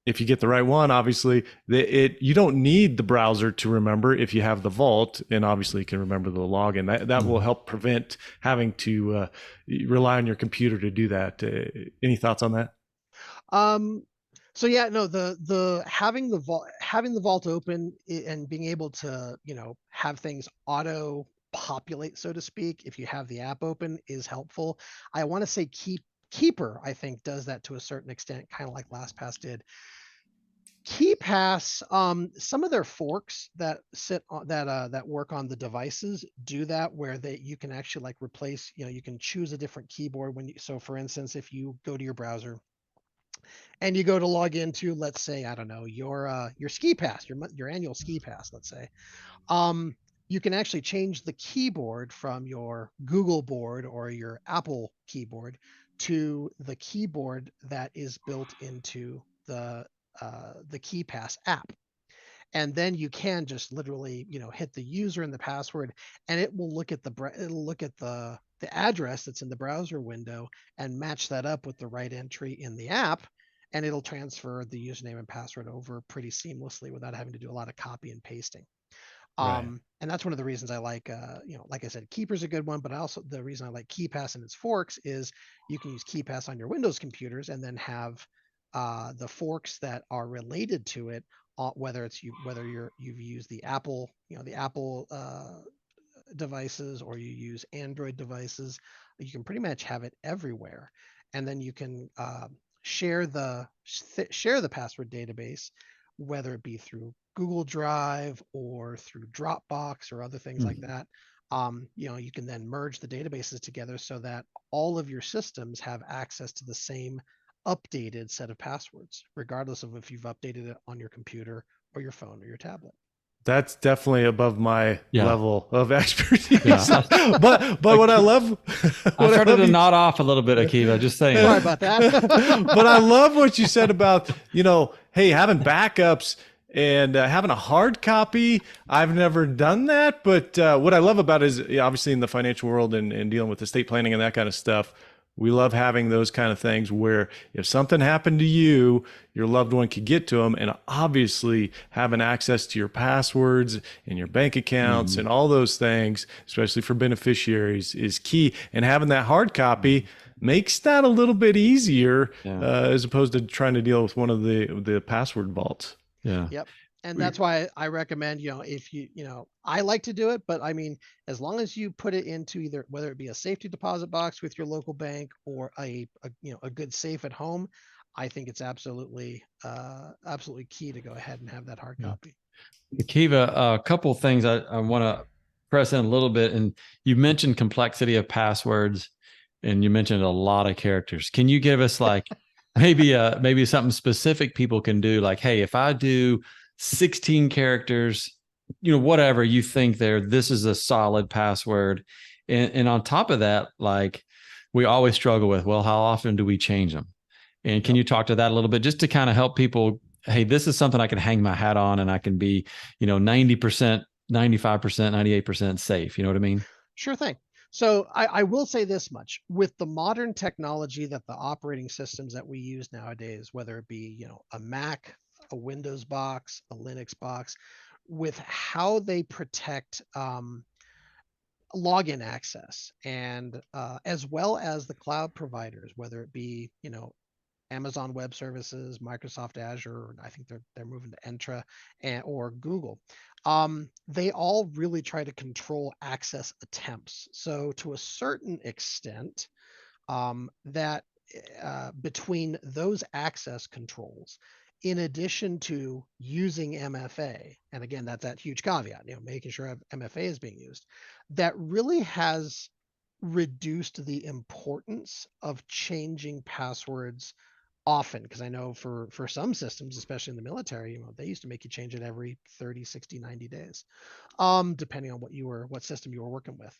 If you get the right one, obviously, you don't need the browser to remember if you have the vault, and obviously you can remember the login. That will Mhm. help prevent having to rely on your computer to do that. Any thoughts on that? Um, so yeah, no, the having the vault open and being able to, have things auto populate, so to speak, if you have the app open is helpful. I want to say Keeper, I think, does that to a certain extent, kind of like LastPass did. KeyPass, some of their forks that sit on that work on the devices do that, where you can actually like replace, you can choose a different keyboard so for instance, if you go to your browser and you go to log into, let's say, I don't know, your ski pass, your annual ski pass, let's say. you can actually change the keyboard from your Google board or your Apple keyboard to the keyboard that is built into the KeyPass app. And then you can just literally, hit the user and the password, and it will look at the address that's in the browser window and match that up with the right entry in the app, and it'll transfer the username and password over pretty seamlessly without having to do a lot of copy and pasting. Right. And that's one of the reasons I like, like I said, Keeper's a good one, but also the reason I like KeyPass and its forks is you can use KeyPass on your Windows computers and then have the forks that are related to it, whether you've used the Apple, the Apple devices, or you use Android devices. You can pretty much have it everywhere, and then you can share the password database, whether it be through Google Drive or through Dropbox or other things like Mhm. that. You can then merge the databases together so that all of your systems have access to the same updated set of passwords, regardless of if you've updated it on your computer or your phone or your tablet. That's definitely above my Yeah. level of expertise. Yeah. but what I love, I what started love to you- nod off a little bit, Akiva. Just saying. Sorry about that. but I love what you said about, hey, having backups and having a hard copy. I've never done that, but what I love about it is, obviously in the financial world and dealing with estate planning and that kind of stuff, we love having those kind of things where if something happened to you, your loved one could get to them. And obviously having access to your passwords and your bank accounts Mhm. and all those things, especially for beneficiaries, is key. And having that hard copy makes that a little bit easier, Yeah. as opposed to trying to deal with one of the password vaults. Yeah. Yep. And We- that's why I recommend, if I like to do it, but I mean, as long as you put it into either, whether it be a safety deposit box with your local bank or a good safe at home, I think it's absolutely key to go ahead and have that hard Yeah. copy. Akiva, a couple things I want to press in a little bit. And you mentioned complexity of passwords, and you mentioned a lot of characters. Can you give us like maybe something specific people can do? Like, hey, if I do 16 characters, whatever you think there, this is a solid password. And on top of that, like we always struggle with, well, how often do we change them? And can Yep. you talk to that a little bit just to kind of help people? Hey, this is something I can hang my hat on and I can be, 90%, 95%, 98% safe. You know what I mean? Sure thing. So I will say this much: with the modern technology that the operating systems that we use nowadays, whether it be, a Mac, a Windows box, a Linux box, with how they protect login access, and as well as the cloud providers, whether it be, Amazon Web Services, Microsoft Azure, I think they're moving to Entra, or Google. They all really try to control access attempts. So to a certain extent, that between those access controls, in addition to using MFA, and again, that's that huge caveat, making sure MFA is being used, that really has reduced the importance of changing passwords often, because I know for some systems, especially in the military, they used to make you change it every 30, 60, 90 days, depending on what system you were working with.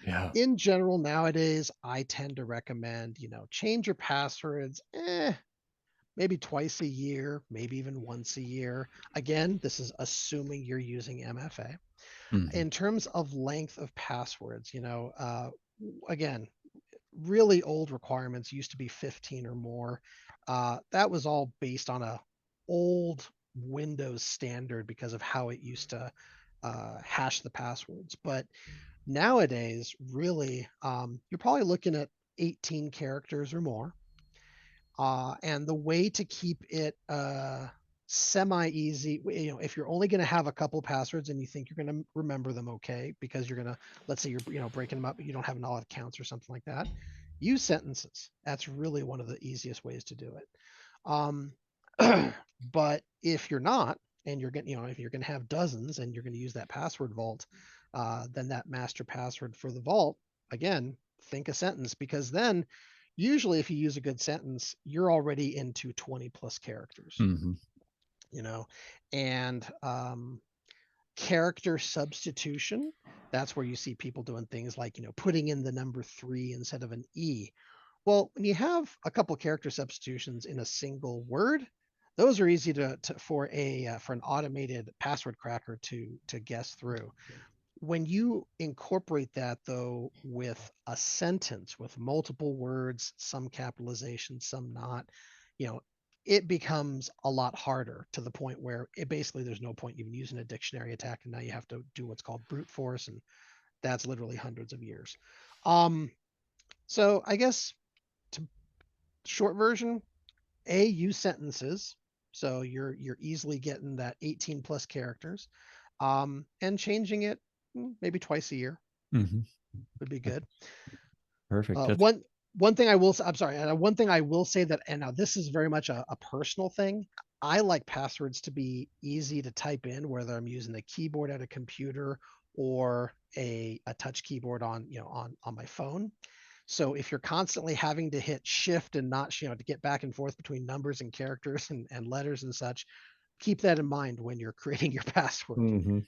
Yeah. In general, nowadays, I tend to recommend, change your passwords, maybe twice a year, maybe even once a year. Again, this is assuming you're using MFA. Mhm. In terms of length of passwords, again, really old requirements used to be 15 or more. That was all based on a old Windows standard because of how it used to hash the passwords. But nowadays, really, you're probably looking at 18 characters or more. And the way to keep it semi easy, if you're only going to have a couple passwords and you think you're going to remember them okay, because you're going to, let's say you're breaking them up, but you don't have a lot of accounts or something like that, use sentences. That's really one of the easiest ways to do it. Um, but if you're not, and you're going, if you're going to have dozens and you're going to use that password vault, then that master password for the vault, again, think a sentence, because then usually if you use a good sentence, you're already into 20 plus characters, Mhm. and character substitution, that's where you see people doing things like, putting in the number 3 instead of an E. Well, when you have a couple character substitutions in a single word, those are easy for an automated password cracker to guess through. When you incorporate that though with a sentence with multiple words, some capitalization, some not, you know, it becomes a lot harder, to the point where there's no point even using a dictionary attack, and now you have to do what's called brute force, and that's literally hundreds of years. So I guess, to short version, use sentences, so you're easily getting that 18 plus characters, and changing it maybe twice a year Mhm. would be good. Perfect. One thing I will say, I'm sorry, one thing I will say, that, and now this is very much a personal thing, I like passwords to be easy to type in, whether I'm using a keyboard at a computer or a touch keyboard on my phone. So if you're constantly having to hit shift and not, to get back and forth between numbers and characters and letters and such, keep that in mind when you're creating your password. Mhm.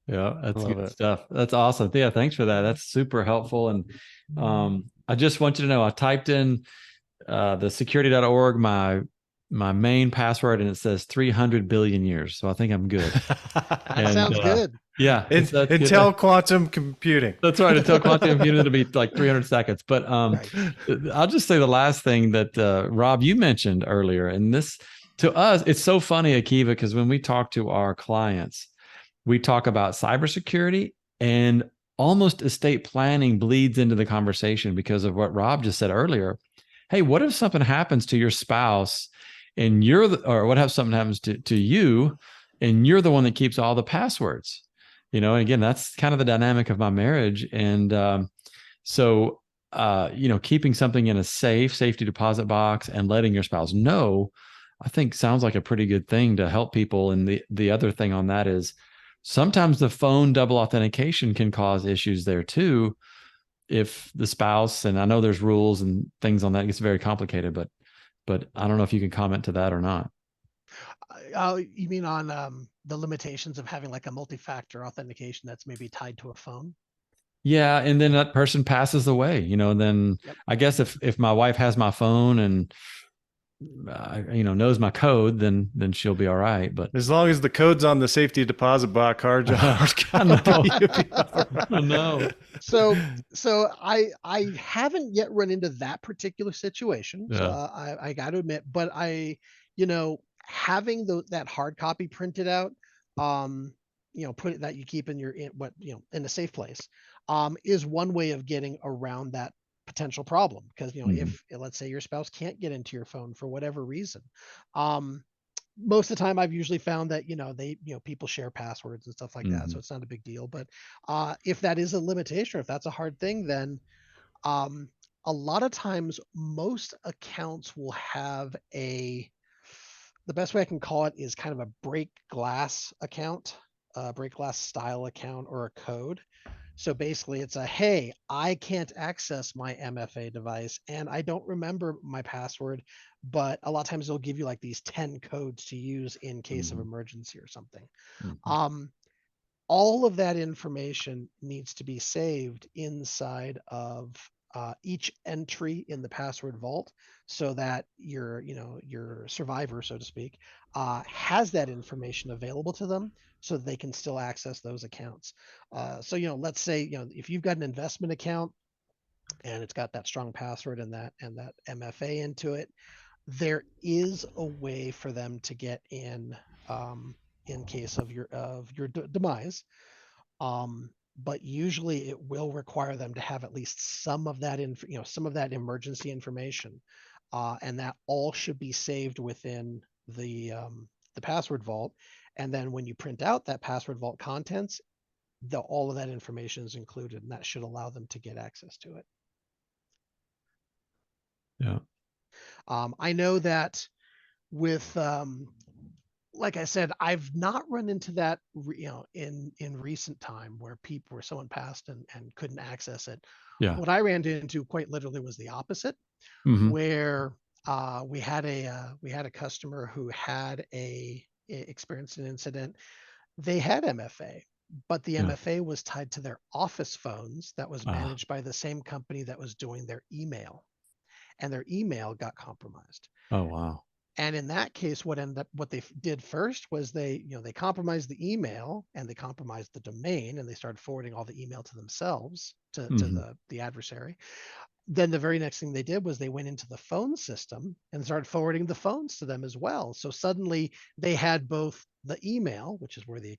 Yeah, that's Love good it. stuff. That's awesome. Yeah, thanks for that. That's super helpful. And I just want you to know, I typed in the security.org, my main password, and it says 300 billion years. So I think I'm good. That sounds good. Yeah, that's good. Until quantum computing. That's right. Until quantum computing, it'll be like 300 seconds. But Right. I'll just say the last thing that Rob, you mentioned earlier, and this, to us, it's so funny, Akiva, because when we talk to our clients, we talk about cybersecurity, and almost estate planning bleeds into the conversation because of what Rob just said earlier. Hey, what if something happens to your spouse and or what if something happens to you and you're the one that keeps all the passwords? And again, that's kind of the dynamic of my marriage. And so, keeping something in a safety deposit box and letting your spouse know, I think sounds like a pretty good thing to help people. And the other thing on that is, sometimes the phone double authentication can cause issues there too, if the spouse, and I know there's rules and things on that, it gets very complicated, but I don't know if you can comment to that or not. You mean on the limitations of having like a multi-factor authentication that's maybe tied to a phone? Yeah, and then that person passes away, then Yep. I guess if my wife has my phone and knows my code, then she'll be all right. But As long as the code's on the safety deposit box, hard job. I know. So I haven't yet run into that particular situation. So Yeah. I got to admit, but having that hard copy printed out, put it, that you keep in in a safe place, is one way of getting around that potential problem. Because if, let's say, your spouse can't get into your phone for whatever reason, most of the time I've usually found that people share passwords and stuff like that, so it's not a big deal. But if that is a limitation, or if that's a hard thing, then a lot of times most accounts will have the best way I can call it is kind of a break glass account, a break glass style account, or a code. So basically it's hey, I can't access my MFA device and I don't remember my password, but a lot of times they'll give you like these 10 codes to use in case of emergency or something. All of that information needs to be saved inside of each entry in the password vault, so that your survivor, so to speak, has that information available to them, so that they can still access those accounts. So let's say if you've got an investment account and it's got that strong password and that MFA into it, there is a way for them to get in case of your demise. But usually it will require them to have at least some of that some of that emergency information, and that all should be saved within the password vault. And then when you print out that password vault contents, all of that information is included, and that should allow them to get access to it. Yeah. I know that with like I said, I've not run into that, in recent time, where someone passed and couldn't access it. Yeah. What I ran into quite literally was the opposite, where we had a customer who had experienced an incident They had MFA, but the Yeah. MFA was tied to their office phones that was Ah. managed by the same company that was doing their email, and their email got compromised. Oh, wow. And in that case, what they did first was they compromised the email and they compromised the domain, and they started forwarding all the email to themselves, to Mhm. the adversary. Then the very next thing they did was they went into the phone system and started forwarding the phones to them as well. So suddenly they had both the email, which is where the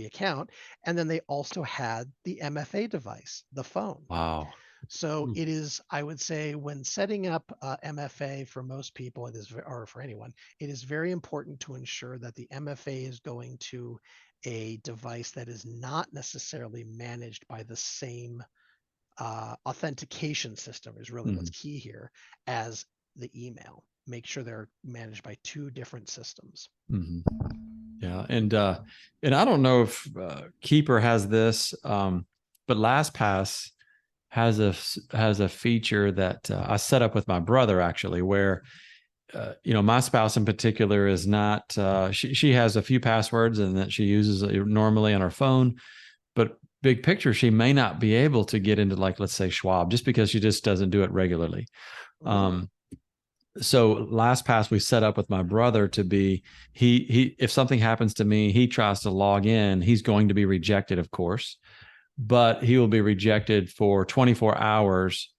account, and then they also had the MFA device, the phone. Wow. So Mm. it is, I would say, when setting up MFA for most people, or for anyone, it is very important to ensure that the MFA is going to a device that is not necessarily managed by the same authentication system, is really what's Mhm. key here, as the email. Make sure they're managed by two different systems. Mhm. Yeah. And I don't know if Keeper has this, but LastPass has a feature that I set up with my brother, actually, where my spouse in particular is not, she has a few passwords and that she uses normally on her phone, but big picture, she may not be able to get into, like, let's say Schwab, just because she just doesn't do it regularly. Mm. So LastPass we set up with my brother to be, he if something happens to me, he tries to log in, he's going to be rejected, of course, but he will be rejected for 24 hours.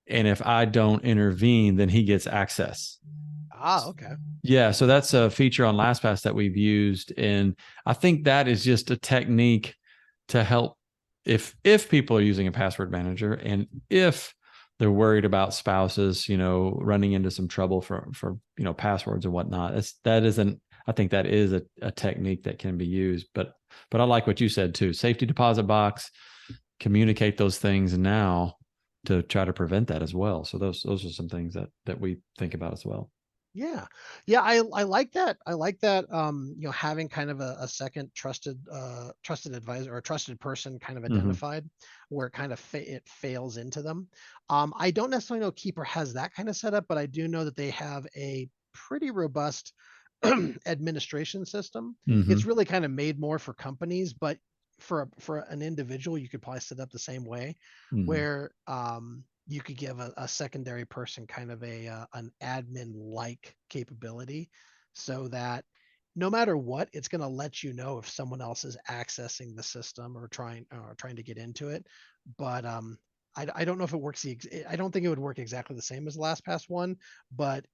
And if I don't intervene, then he gets access. Okay. Yeah, so that's a feature on LastPass that we've used, and I think that is just a technique to help if people are using a password manager, and if they're worried about spouses, running into some trouble for passwords and whatnot. I think that is a technique that can be used, but I like what you said too. Safety deposit box, communicate those things now to try to prevent that as well. So those are some things that we think about as well. Yeah. Yeah, I like that. I like that, having kind of a second trusted advisor, or a trusted person kind of Mm-hmm. identified, where it kind of it fails into them. I don't necessarily know Keeper has that kind of setup, but I do know that they have a pretty robust administration system. Mm-hmm. It's really kind of made more for companies, but for an individual, you could probably set up the same way, Mm-hmm. where you could give a secondary person kind of an admin like capability, so that no matter what, it's going to let you know if someone else is accessing the system or trying to get into it. But I don't know if it works. I don't think it would work exactly the same as LastPass one, but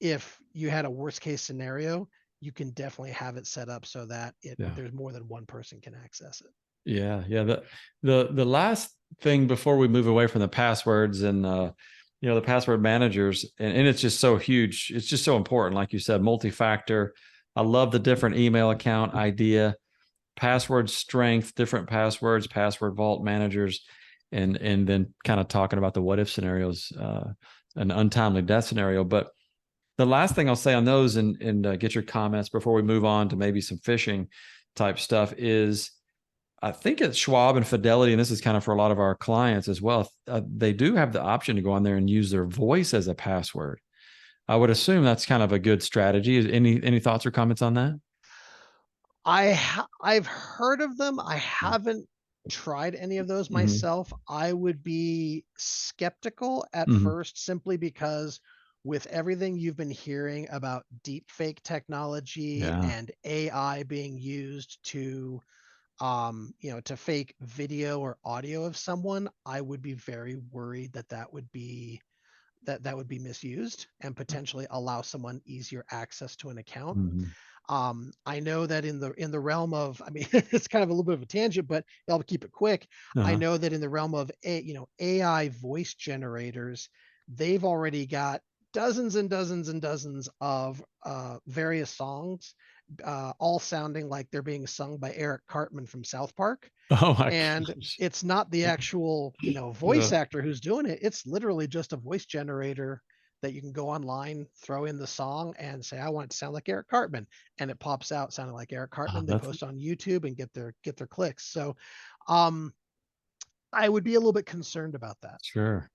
if you had a worst case scenario, you can definitely have it set up so that Yeah. there's more than one person can access it. Yeah. Yeah. The last thing before we move away from the passwords and the password managers, and it's just so huge. It's just so important. Like you said, multi-factor. I love the different email account idea, password strength, different passwords, password vault managers, and then kind of talking about the what if scenarios, an untimely death scenario. But the last thing I'll say on those, and get your comments before we move on to maybe some phishing type stuff, is I think at Schwab and Fidelity, and this is kind of for a lot of our clients as well, they do have the option to go on there and use their voice as a password. I would assume that's kind of a good strategy. Any thoughts or comments on that? I've heard of them. I haven't tried any of those Mm-hmm. myself. I would be skeptical at Mm-hmm. first, simply because with everything you've been hearing about deep fake technology Yeah. and AI being used to fake video or audio of someone, I would be very worried that would be misused and potentially allow someone easier access to an account. Mm-hmm. I know that in the realm of, I mean, it's kind of a little bit of a tangent, but I'll keep it quick. I Uh-huh. know that in the realm of AI voice generators, they've already got dozens and dozens and dozens of various songs, all sounding like they're being sung by Eric Cartman from South Park. Oh my And gosh. it's not the actual voice actor who's doing it. It's literally just a voice generator that you can go online, throw in the song, and say, I want it to sound like Eric Cartman, and it pops out sounding like Eric Oh, Cartman. They that's post on YouTube and get their clicks. So um I would be a little bit concerned about that. sure.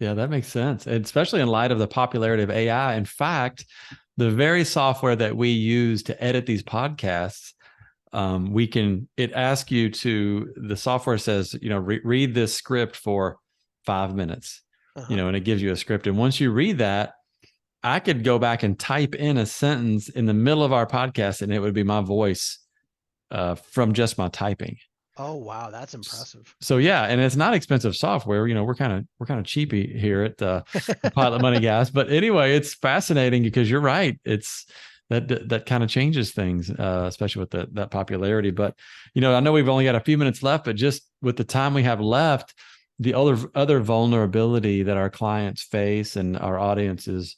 Yeah, that makes sense. And especially in light of the popularity of AI. In fact, the very software that we use to edit these podcasts it asks you to, the software says, read this script for 5 minutes, and it gives you a script. And once you read that, I could go back and type in a sentence in the middle of our podcast, and it would be my voice from just my typing. Oh, wow. That's impressive. So yeah, and it's not expensive software. We're kind of cheapy here at Pilot Money Gas. But anyway, it's fascinating because you're right. It's that kind of changes things, especially with that popularity. But I know we've only got a few minutes left, but just with the time we have left, the other vulnerability that our clients face and our audience is,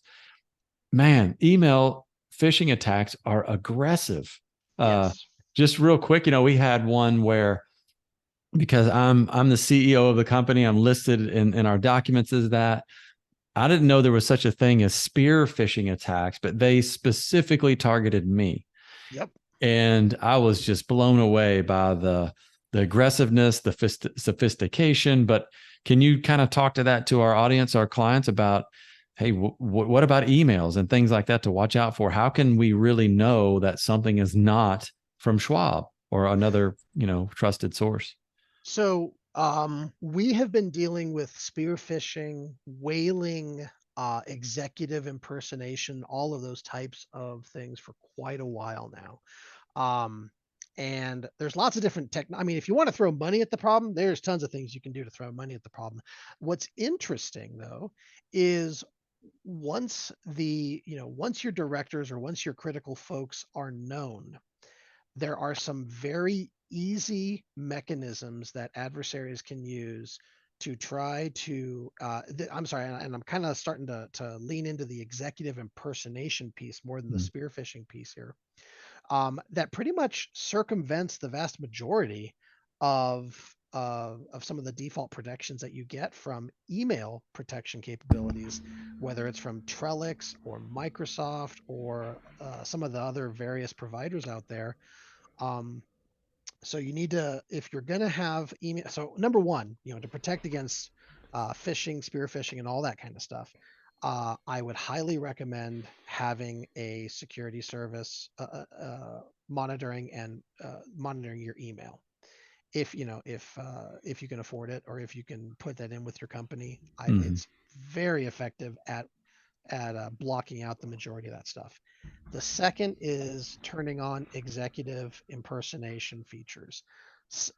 man, email phishing attacks are aggressive. Yes. Just real quick, we had one where, because I'm the CEO of the company, I'm listed in our documents as that. I didn't know there was such a thing as spear phishing attacks, but they specifically targeted me. Yep. And I was just blown away by the aggressiveness, the sophistication. But can you kind of talk to that to our audience, our clients, about, hey, what about emails and things like that to watch out for? How can we really know that something is not from Schwab or another, trusted source? So we have been dealing with spear phishing, whaling, executive impersonation, all of those types of things for quite a while now. And there's lots of different I mean, if you want to throw money at the problem, there's tons of things you can do to throw money at the problem. What's interesting though is once once your directors or once your critical folks are known, there are some very easy mechanisms that adversaries can use to try to I'm sorry, and I'm kind of starting to lean into the executive impersonation piece more than the spear phishing piece here, that pretty much circumvents the vast majority of some of the default protections that you get from email protection capabilities, whether it's from Trellix or Microsoft or some of the other various providers out there. um, so you need to, if you're going to have email, so number one, to protect against phishing, spear phishing, and all that kind of stuff, I would highly recommend having a security service monitoring your email. If you can afford it, or if you can put that in with your company, it's very effective at blocking out the majority of that stuff. The second is turning on executive impersonation features.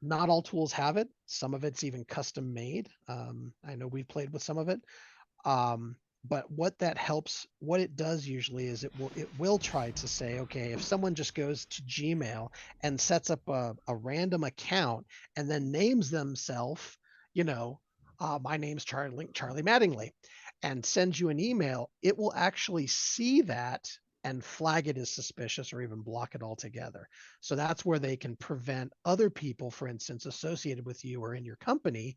Not all tools have it. Some of it's even custom made. I know we've played with some of it. But what it does usually is it will try to say, okay, if someone just goes to Gmail and sets up a random account and then names themselves, my name's Charlie Mattingly, and sends you an email, it will actually see that and flag it as suspicious or even block it altogether. So that's where they can prevent other people, for instance, associated with you or in your company,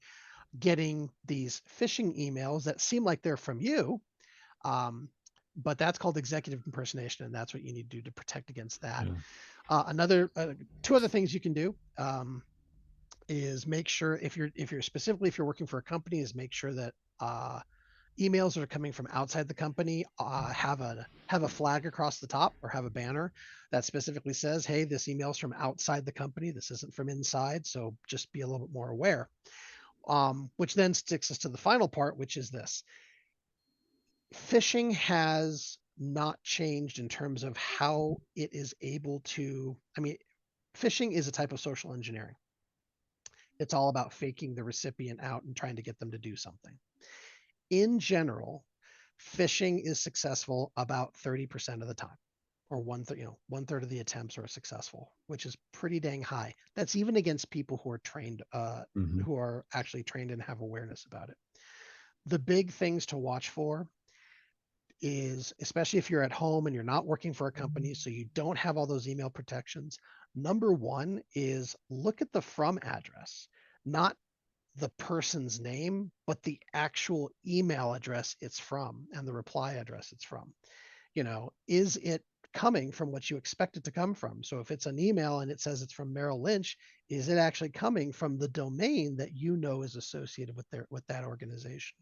getting these phishing emails that seem like they're from you. But that's called executive impersonation, and that's what you need to do to protect against that. Yeah. Two other things you can do is make sure, if you're working for a company, is make sure that emails that are coming from outside the company have a flag across the top, or have a banner that specifically says, hey, this email is from outside the company, this isn't from inside, so just be a little bit more aware. Which then sticks us to the final part, which is this: phishing has not changed in terms of how it is able to, I mean, phishing is a type of social engineering. It's all about faking the recipient out and trying to get them to do something. In general, phishing is successful about 30% of the time, or one third of the attempts are successful, which is pretty dang high. That's even against people who are trained, who are actually trained and have awareness about it. The big things to watch for is, especially if you're at home and you're not working for a company, so you don't have all those email protections. Number one is look at the from address, not the person's name, but the actual email address it's from and the reply address it's from. Is it coming from what you expect it to come from? So if it's an email and it says it's from Merrill Lynch, is it actually coming from the domain that is associated with that organization?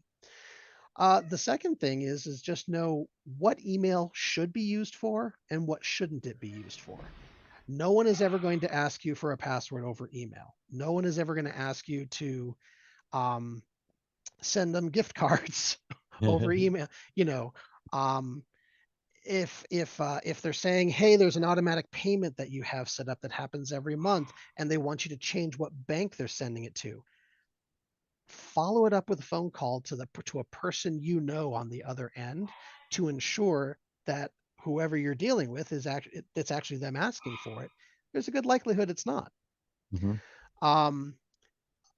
The second thing is just know what email should be used for and what shouldn't it be used for. No one is ever going to ask you for a password over email. No one is ever going to ask you to um, send them gift cards over email. You know, um, if they're saying, hey, there's an automatic payment that you have set up that happens every month, and they want you to change what bank they're sending it to, follow it up with a phone call to a person you know on the other end to ensure that whoever you're dealing with is actually it's actually them asking for it. There's a good likelihood it's not. Mhm. Um,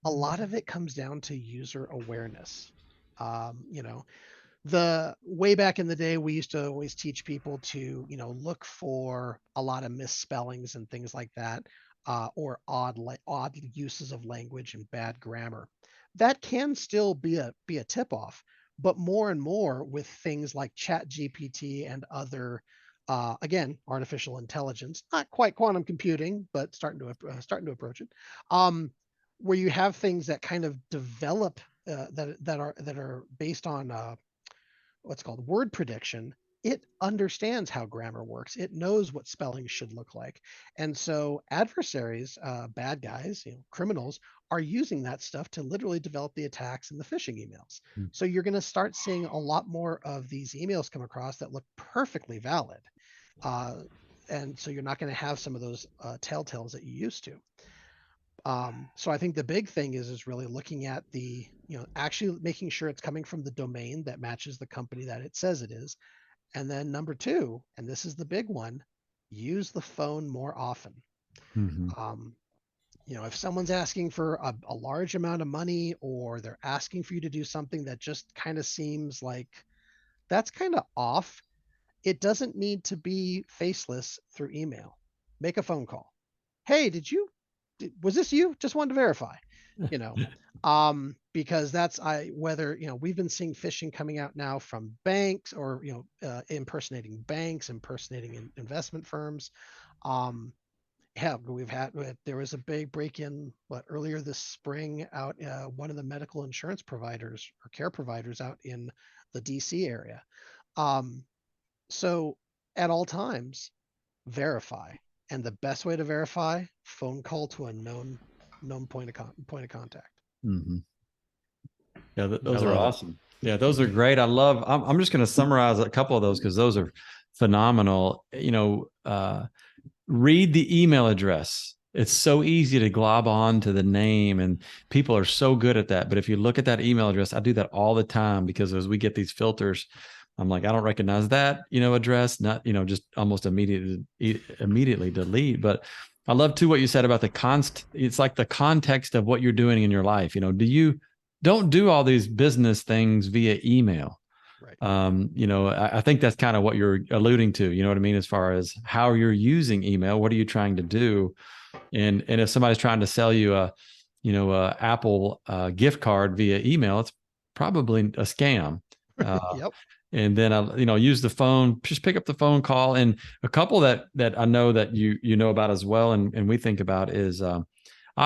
a lot of it comes down to user awareness. You know, the way back in the day, we used to always teach people to, you know, look for a lot of misspellings and things like that, or odd uses of language and bad grammar. That can still be a tip off, but more and more with things like Chat GPT and other, again, artificial intelligence, not quite quantum computing, but starting to approach it. Um, where you have things that kind of develop that are based on what's called word prediction. It understands how grammar works. It knows what spelling should look like. And so adversaries, bad guys, you know, criminals are using that stuff to literally develop the attacks and the phishing emails. So you're going to start seeing a lot more of these emails come across that look perfectly valid. Uh, and so you're not going to have some of those telltales that you used to. So I think the big thing is really looking at the, you know, actually making sure it's coming from the domain that matches the company that it says it is. And then number two, and this is the big one, use the phone more often. Mhm. Um, you know, if someone's asking for a large amount of money, or they're asking for you to do something that just kind of seems like that's kind of off, it doesn't need to be faceless through email. Make a phone call. Hey, was this you? Just wanted to verify, you know, because that's whether, you know, we've been seeing phishing coming out now from banks, or, you know, impersonating banks, impersonating investment firms. Um, yeah, there was a big break-in earlier this spring out, one of the medical insurance providers or care providers out in the DC area. Um, so at all times, verify. And the best way to verify, phone call to a known point of contact. Mhm. Yeah, I those are love it. awesome. Yeah, those are great. I'm just going to summarize a couple of those because those are phenomenal. Read the email address. It's so easy to glob on to the name, and people are so good at that. But if you look at that email address, I do that all the time because as we get these filters, I'm like, I don't recognize that, address, not, just almost immediately delete. But I love too what you said about it's like the context of what you're doing in your life. Don't do all these business things via email. Right. I think that's kind of what you're alluding to, you know what I mean, as far as how you're using email. What are you trying to do? And if somebody's trying to sell you a Apple gift card via email, it's probably a scam. Yep. And then use the phone, just pick up the phone call. And a couple that I know that you know about as well, and we think about is I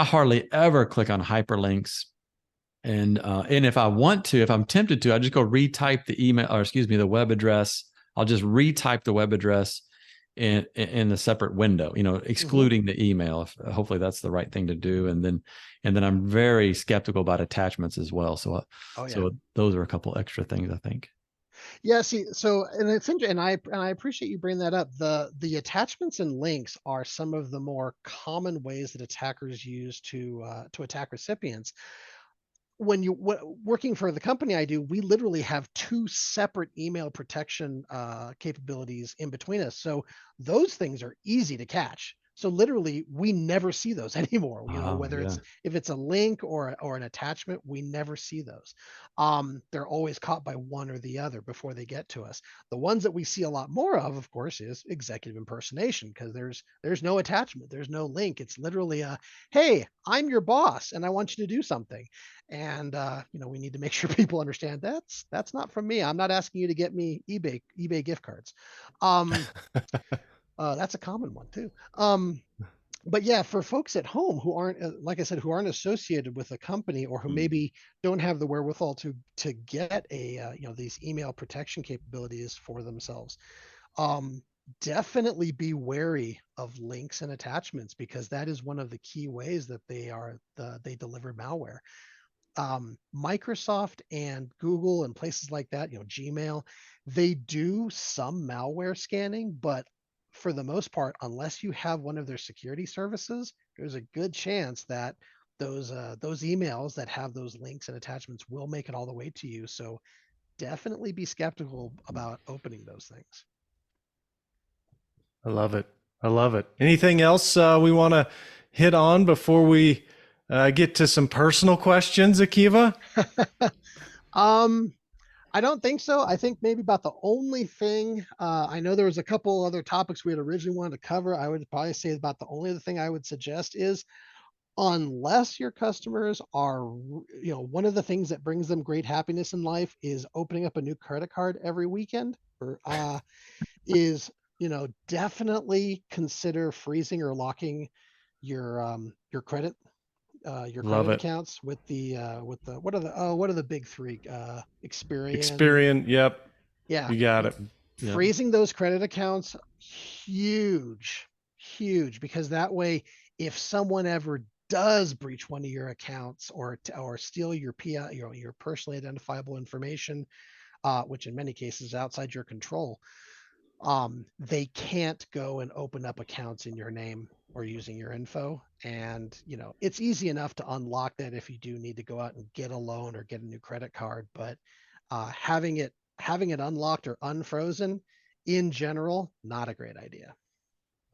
hardly ever click on hyperlinks. And if I'm tempted to, I just go retype the email, or excuse me, the web address. I'll just retype the web address in a separate window, Mm-hmm. excluding the email. Hopefully that's the right thing to do. And then I'm very skeptical about attachments as well. So Oh yeah. so those are a couple extra things I think. Yeah. See, so and it's interesting, and I appreciate you bringing that up. The attachments and links are some of the more common ways that attackers use to attack recipients. When working for the company I do, we literally have two separate email protection capabilities in between us. So those things are easy to catch. So literally, we never see those anymore. You know, Oh whether yeah. it's if it's a link or an attachment, we never see those. They're always caught by one or the other before they get to us. The ones that we see a lot more of course, is executive impersonation, because there's no attachment, there's no link. It's literally a, hey, I'm your boss and I want you to do something. And you know, we need to make sure people understand that's not from me. I'm not asking you to get me eBay gift cards. um that's a common one too. But yeah, for folks at home who aren't, like I said, who aren't associated with a company, or who Mm. maybe don't have the wherewithal to get a you know, these email protection capabilities for themselves, um definitely be wary of links and attachments, because that is one of the key ways that they deliver malware. Microsoft and Google and places like that, Gmail, they do some malware scanning, but for the most part, unless you have one of their security services, there's a good chance that those emails that have those links and attachments will make it all the way to you. So definitely be skeptical about opening those things. I love it. I love it. Anything else we want to hit on before we get to some personal questions, Akiva? um, I don't think so. I think maybe about the only thing, I know there was a couple other topics we had originally wanted to cover. I would probably say about the only other thing I would suggest is, unless your customers are, one of the things that brings them great happiness in life is opening up a new credit card every weekend, or is, definitely consider freezing or locking your credit your Love credit it. accounts with the what are the big three? Experian. Experian. Yep. Yeah. You got it. Yeah. Freezing those credit accounts, huge, huge, because that way, if someone ever does breach one of your accounts, or steal your PI, your personally identifiable information, which in many cases is outside your control, they can't go and open up accounts in your name or using your info. And it's easy enough to unlock that if you do need to go out and get a loan or get a new credit card. But having it unlocked or unfrozen, in general, not a great idea.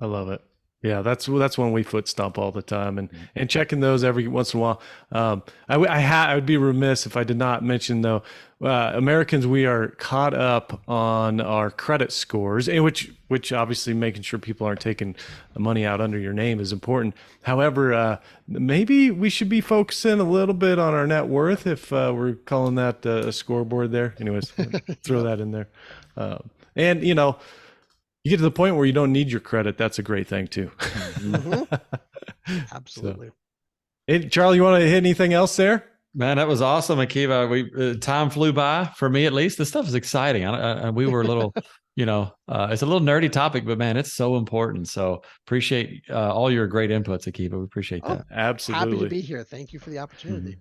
I love it. Yeah, that's when we foot stomp all the time, and checking those every once in a while. I would be remiss if I did not mention though, Americans, we are caught up on our credit scores, and which obviously making sure people aren't taking the money out under your name is important. However, maybe we should be focusing a little bit on our net worth if we're calling that a scoreboard there. Anyways, throw Yep. that in there, and you get to the point where you don't need your credit. That's a great thing too. Mhm. Absolutely. Hey, Charlie, you want to hit anything else there? Man, that was awesome, Akiva. Time flew by for me at least. This stuff is exciting. We were a little, it's a little nerdy topic, but man, it's so important. So appreciate all your great inputs, Akiva. We appreciate Oh, that. happy to Absolutely. be here. Thank you for the opportunity.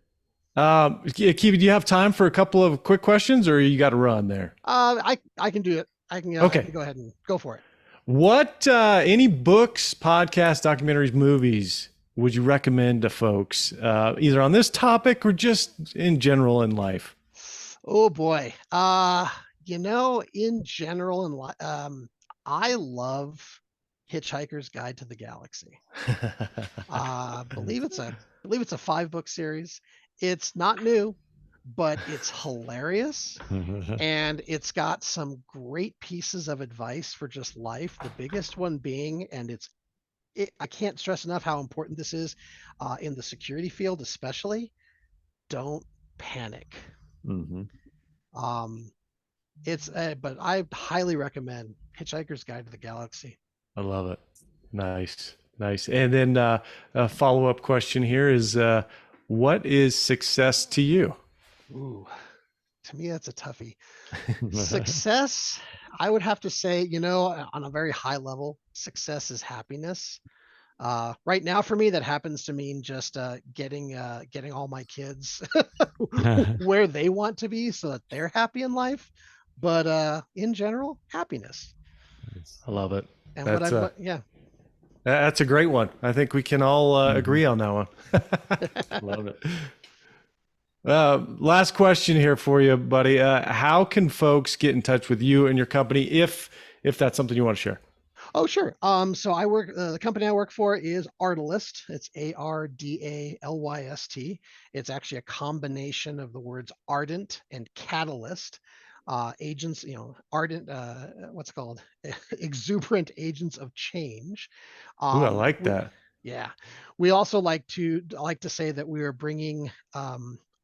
Kiva, do you have time for a couple of quick questions, or you got to run there? I can do it. I Okay. can go ahead and go for it. What any books, podcasts, documentaries, movies would you recommend to folks, either on this topic or just in general in life? Oh boy. In general, I love Hitchhiker's Guide to the Galaxy. Believe it's a 5-book series. It's not new, but it's hilarious, and it's got some great pieces of advice for just life. The biggest one being, and I can't stress enough how important this is in the security field, especially. Don't panic. Mhm. Um, but I highly recommend Hitchhiker's Guide to the Galaxy. I love it. Nice, nice. And then a follow-up question here is, what is success to you? Ooh, to me, that's a toughie. Success, I would have to say, on a very high level, success is happiness. Right now, for me, that happens to mean just getting all my kids where they want to be so that they're happy in life. But in general, happiness. I love it. And That's a yeah. that's a great one. I think we can all agree on that one. Love it. Last question here for you, buddy. How can folks get in touch with you and your company if that's something you want to share? Oh, sure. So the company I work for is Ardalyst. It's Ardallyst. It's actually a combination of the words ardent and catalyst. Agents, ardent, what's it called? Exuberant agents of change. Ooh, I like We, that. yeah. We also like to say that we are bringing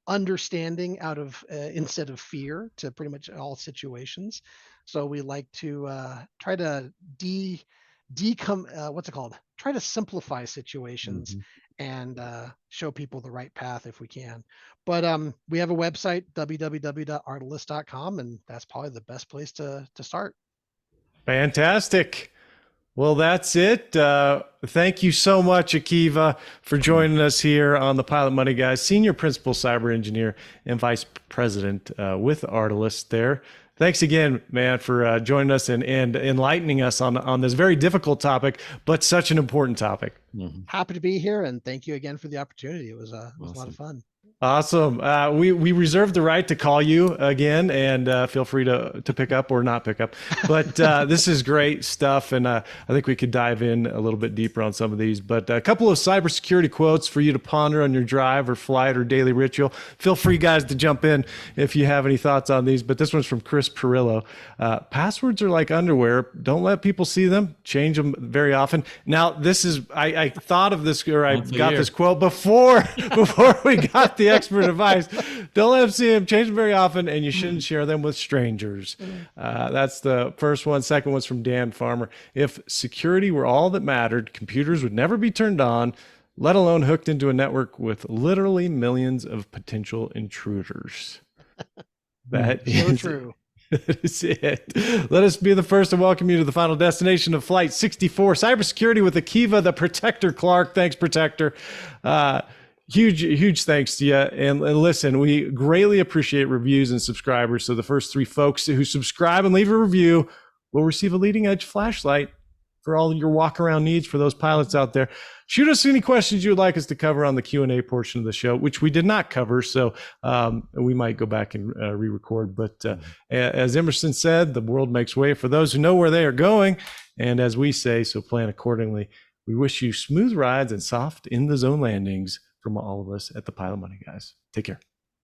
understanding out of instead of fear to pretty much all situations. So we like to try to what's it called? Try to simplify situations Mhm. and show people the right path if we can. But we have a website, www.artalyst.com, and that's probably the best place to start. Fantastic. Well, that's it. Thank you so much, Akiva, for joining us here on the Pilot Money Guys, Senior Principal Cyber Engineer and Vice President with Artilus there. Thanks again, man, for joining us and enlightening us on this very difficult topic, but such an important topic. Happy to be here, and thank you again for the opportunity. It was a lot of fun. Awesome. We reserve the right to call you again, and feel free to pick up or not pick up. But this is great stuff, and I think we could dive in a little bit deeper on some of these. But a couple of cybersecurity quotes for you to ponder on your drive or flight or daily ritual. Feel free, guys, to jump in if you have any thoughts on these. But this one's from Chris Perillo. Passwords are like underwear. Don't let people see them. Change them very often. Now, this is I thought of this, or I got this quote before we got the expert advice. Don't let them see them. Change them very often, and you shouldn't share them with strangers. That's the first one. Second one's from Dan Farmer. If security were all that mattered, computers would never be turned on, let alone hooked into a network with literally millions of potential intruders. That is so true. That is it. Let us be the first to welcome you to the final destination of Flight 64, Cybersecurity with Akiva, the Protector Clark. Thanks, Protector. Huge thanks to you. And listen, we greatly appreciate reviews and subscribers. So the first 3 folks who subscribe and leave a review will receive a leading edge flashlight for all your walk around needs for those pilots out there. Shoot us any questions you would like us to cover on the Q&A portion of the show, which we did not cover. So we might go back and re-record. But as Emerson said, the world makes way for those who know where they are going. And as we say, so plan accordingly. We wish you smooth rides and soft in the zone landings from all of us at the Pilot Money Guys. Take care.